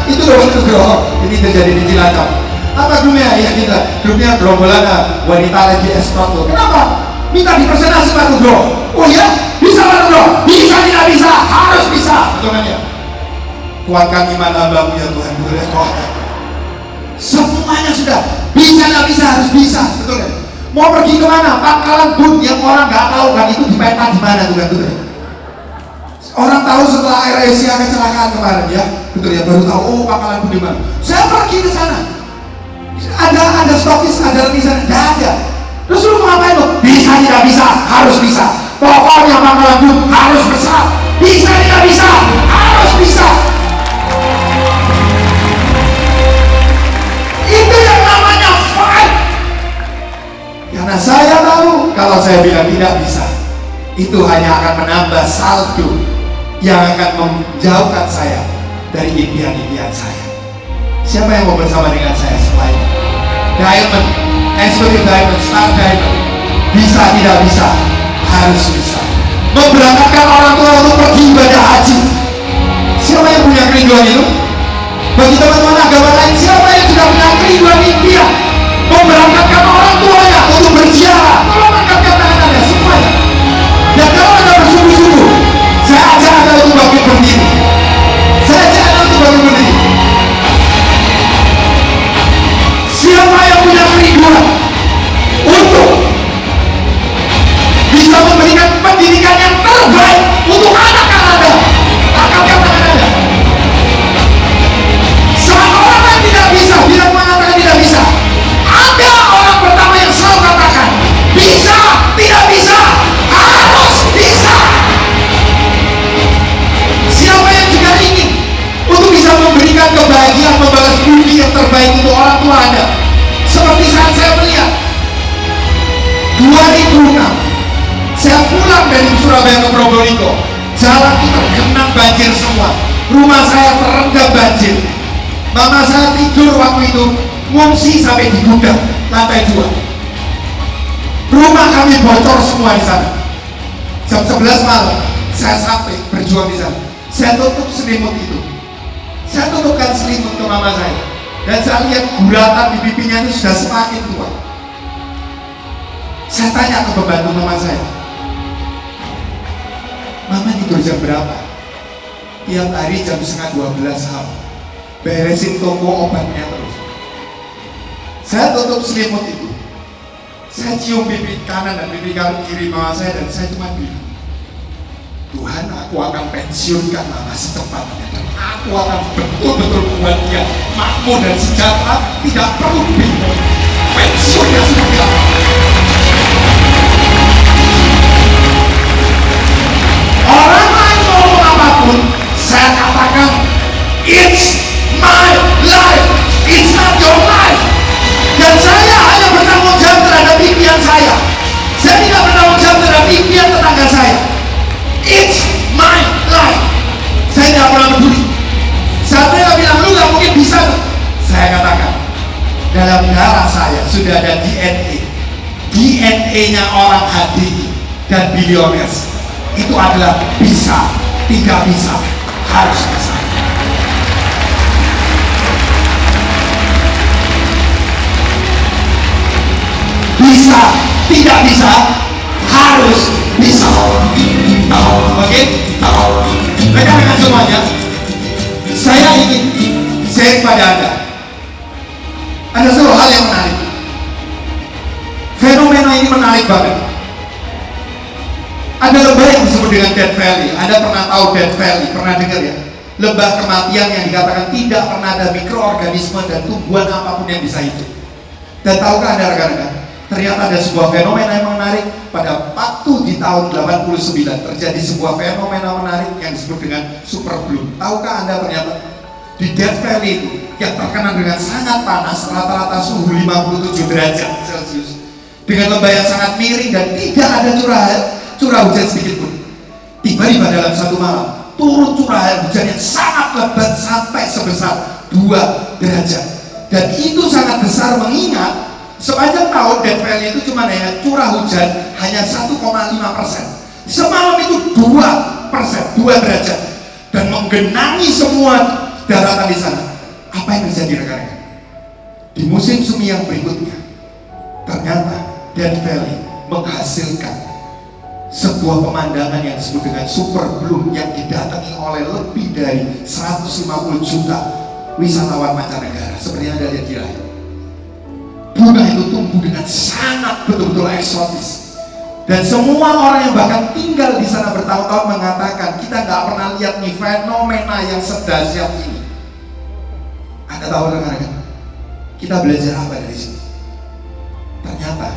itu Pak Nugroho. Ini terjadi di Cilacap. Apa grupnya? Ya kita, grupnya gerombolan wanita lagi escort. Kenapa? Minta dipresentasi Pak Nugroho. Oh ya, bisa Pak Nugroho, bisa tidak bisa, harus bisa. Betul kan ya? Kuatkan iman hambamu ya Tuhan, betul ya Tuhan. Semuanya sudah bisa nggak bisa, harus bisa, betul kan? Mau pergi kemana? Pangkalan bun yang orang nggak tahu kan itu di peta di mana tuh kan, betul ya? Orang tahu setelah AirAsia kecelakaan kemarin ya, betul ya, baru tahu oh pangkalan bun di mana. Saya pergi ke sana. Ada stokis, ada remisan, nggak ada. Terus lu mau ngapain lo? Bisa tidak bisa, harus bisa. Pokoknya pangkalan bun harus besar. Bisa tidak bisa, harus bisa. Itu yang namanya fight. Karena saya tahu kalau saya bilang tidak bisa, itu hanya akan menambah saldo yang akan menjauhkan saya dari impian-impian saya. Siapa yang mau bersama dengan saya selain Diamond, Executive Diamond, Star Diamond? Bisa tidak bisa, harus bisa. Memberangkatkan orang tua untuk pergi ibadah haji. Siapa yang punya kerinduan itu? Bagi teman-teman agama lain, siapa yang sudah punya kerinduan impian memberangkatkan orang tuanya untuk berziarah? Tolong angkatkan tangan Anda semuanya. Dan kalau Anda bersungguh-sungguh, saya ajak Anda untuk bangkit berdiri. Saya ajak Anda untuk bangkit berdiri. Siapa yang punya kerinduan untuk bisa memberikan pendidikan yang terbaik untuk anak-anak Anda? Angkatkan tangan Anda. Saat orang yang tidak bisa, tidak mengatakan tidak bisa, ada orang pertama yang selalu katakan bisa, tidak bisa, harus bisa. Siapa yang juga ingin untuk bisa memberikan kebahagiaan, membalas budi yang terbaik untuk orang tua Anda? Seperti saat saya melihat 2006 saya pulang dari Surabaya ke Probolinggo, jalan itu tergenang banjir semua, rumah saya terendam banjir. Mama saya tidur waktu itu ngungsi sampai di gudang lantai 2. Rumah kami bocor semua di sana. Jam 11 malam saya sampai berjuang di sana. Saya tutup selimut itu. Saya tutupkan selimut ke mama saya. Dan saya lihat guratan di pipinya itu sudah semakin tua. Saya tanya ke pembantu mama saya, Mama tidur jam berapa? Tiap hari jam 11:30 malam. Beresin toko obatnya terus. Saya tutup selimut itu. Saya cium pipi kanan dan pipi kiri mama saya dan saya cuma bilang, Tuhan, aku akan pensiunkan mama secepatnya dan aku akan betul-betul membuat dia makmur dan sejahtera, tidak perlu bingung. Pensiunnya seperti apa? Orang lain ngomong apapun, saya katakan, it's my life, it's not your life. Dan saya hanya bertanggung jawab terhadap impian saya. Saya tidak bertanggung jawab terhadap impian tetangga saya. It's my life. Saya tidak pernah peduli. Saat mereka bilang, lu gak mungkin bisa. Saya katakan, dalam darah saya sudah ada DNA. DNA-nya orang HDI dan billionaires. Itu adalah bisa, tidak bisa, harus bisa. Bisa, tidak bisa, harus bisa. Oke? Rekan-rekan semuanya, saya ingin share pada Anda. Ada satu hal yang menarik. Fenomena ini menarik banget. Ada lembah yang disebut dengan Death Valley. Anda pernah tahu Death Valley? Pernah dengar ya? Lembah kematian yang dikatakan tidak pernah ada mikroorganisme dan tumbuhan apapun yang bisa hidup. Dan tahukah Anda rekan-rekan? Ternyata ada sebuah fenomena yang menarik. Pada waktu di tahun 89 terjadi sebuah fenomena menarik yang disebut dengan super bloom. Tahukah Anda ternyata Di Death Valley itu yang terkenal dengan sangat panas, rata-rata suhu 57 derajat Celcius, dengan lembah yang sangat miring dan tidak ada curah hujan sedikit pun. Tiba-tiba dalam satu malam turun curah hujan yang sangat lebat sampai sebesar 2 derajat, dan itu sangat besar mengingat sepanjang tahun Death Valley itu cuma hanya curah hujan hanya 1,5%. Semalam itu 2%, 2 derajat, dan menggenangi semua daratan di sana. Apa yang terjadi rekan-rekan? Di musim semi yang berikutnya, ternyata Death Valley menghasilkan sebuah pemandangan yang disebut dengan super bloom yang didatangi oleh lebih dari 150 juta wisatawan mancanegara. Seperti yang Anda lihat di layar, bunga itu tumbuh dengan sangat betul-betul eksotis, dan semua orang yang bahkan tinggal di sana bertahun-tahun mengatakan kita nggak pernah lihat nih fenomena yang sedahsyat ini. Anda tahu rekan-rekan, kita belajar apa dari sini? Ternyata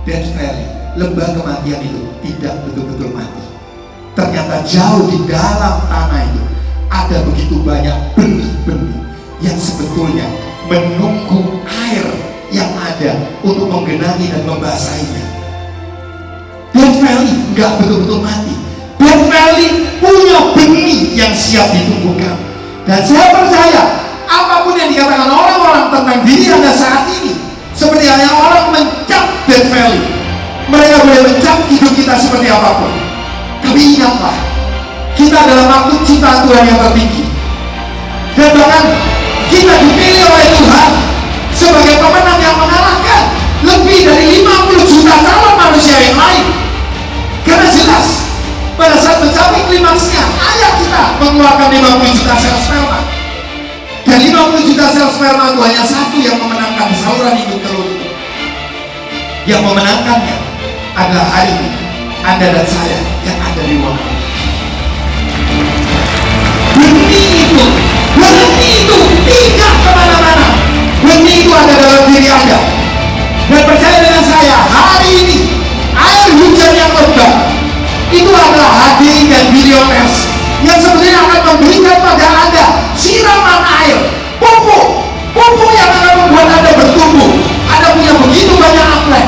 Death Valley, lembah kematian itu tidak betul-betul mati. Ternyata jauh di dalam tanah itu ada begitu banyak benih-benih yang sebetulnya menunggu air yang ada untuk menggenangi dan membasahinya. Death Valley nggak betul-betul mati. Death Valley punya benih yang siap ditumbuhkan. Dan saya percaya apapun yang dikatakan orang-orang tentang diri Anda saat ini, seperti halnya orang mencap Death Valley, mereka boleh mencap hidup kita seperti apapun, tapi ingatlah, kita adalah makhluk ciptaan Tuhan yang tertinggi, dan bahkan kita dipilih oleh Tuhan sebagai pemenang yang mengalahkan lebih dari 50 juta calon manusia yang lain. Karena jelas pada saat mencapai klimaksnya, ayah kita mengeluarkan 50 juta sel sperma, dan 50 juta sel sperma itu hanya satu yang memenangkan saluran hidup telur itu. Yang memenangkannya adalah hari ini Anda dan saya yang ada di ruang ini. Benih itu tidak kemana-mana. Benih itu ada dalam diri Anda. Dan percaya dengan saya, hari ini air hujan yang lebat itu adalah hadiah dan billionaires yang sebetulnya akan memberikan pada Anda siraman air, pupuk yang akan membuat Anda bertumbuh. Anda punya begitu banyak atlet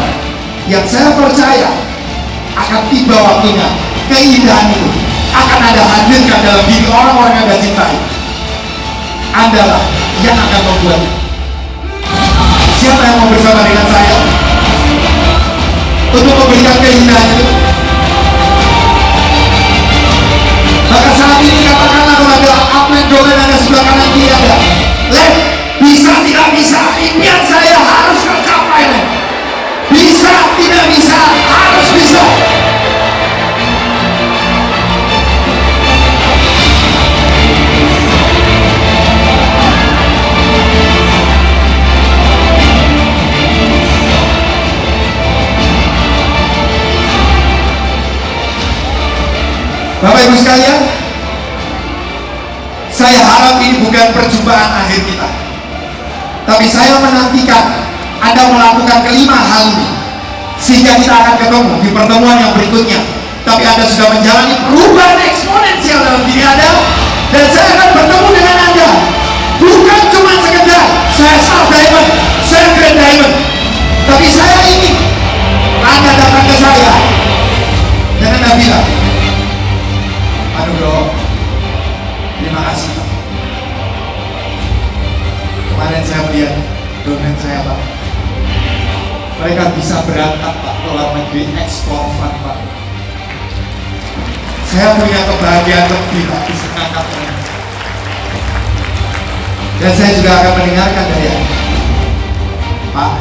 yang saya percaya akan tiba waktunya keindahan itu akan Anda hadirkan dalam diri orang-orang yang Anda cintai. Anda lah yang akan membuatnya. Siapa yang mau bersama dengan saya untuk memberikan keindahan itu? Maka saat ini katakanlah kepada atlet dolen Anda sebelah kanan kiri Anda, Lep, bisa tidak bisa, impian saya harus tercapai, Lep. Bisa tidak bisa, harus bisa. Bapak Ibu sekalian, saya harap ini bukan perjumpaan akhir kita, tapi saya menantikan Anda melakukan kelima hal ini, sehingga kita akan ketemu di pertemuan yang berikutnya. Tapi Anda sudah menjalani perubahan eksponensial dalam diri Anda, dan saya akan bertemu dengan Anda bukan cuma sekedar saya Star Diamond, saya Grand Diamond, tapi saya ingin Anda datang ke saya dan Anda bilang, aduh bro, terima kasih. Kemarin saya melihat dosen saya Pak, mereka bisa berangkat Pak ke luar negeri ekspor fund Pak. Saya punya kebahagiaan lebih Pak bisa ngangkat mereka. Dan saya juga akan mendengarkan dari Anda, Pak,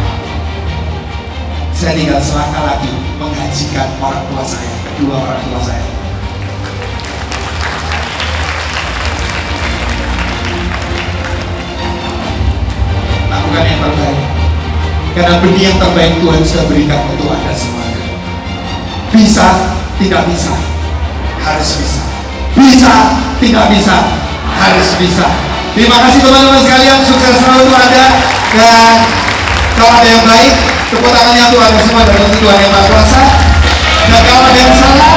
saya tinggal selangkah lagi menghajikan orang tua saya, kedua orang tua saya. Lakukan yang terbaik, karena benih yang terbaik Tuhan sudah berikan untuk Anda semuanya. Bisa, tidak bisa, harus bisa. Bisa, tidak bisa, harus bisa. Terima kasih teman-teman sekalian, sukses selalu untuk Anda. Dan kalau ada yang baik, tepuk tangannya untuk Anda semua dan untuk Tuhan yang Maha Kuasa. Dan kalau ada yang salah,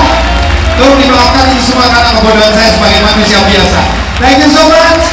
tolong dimaafkan, ini semua karena kebodohan saya sebagai manusia biasa. Thank you so much.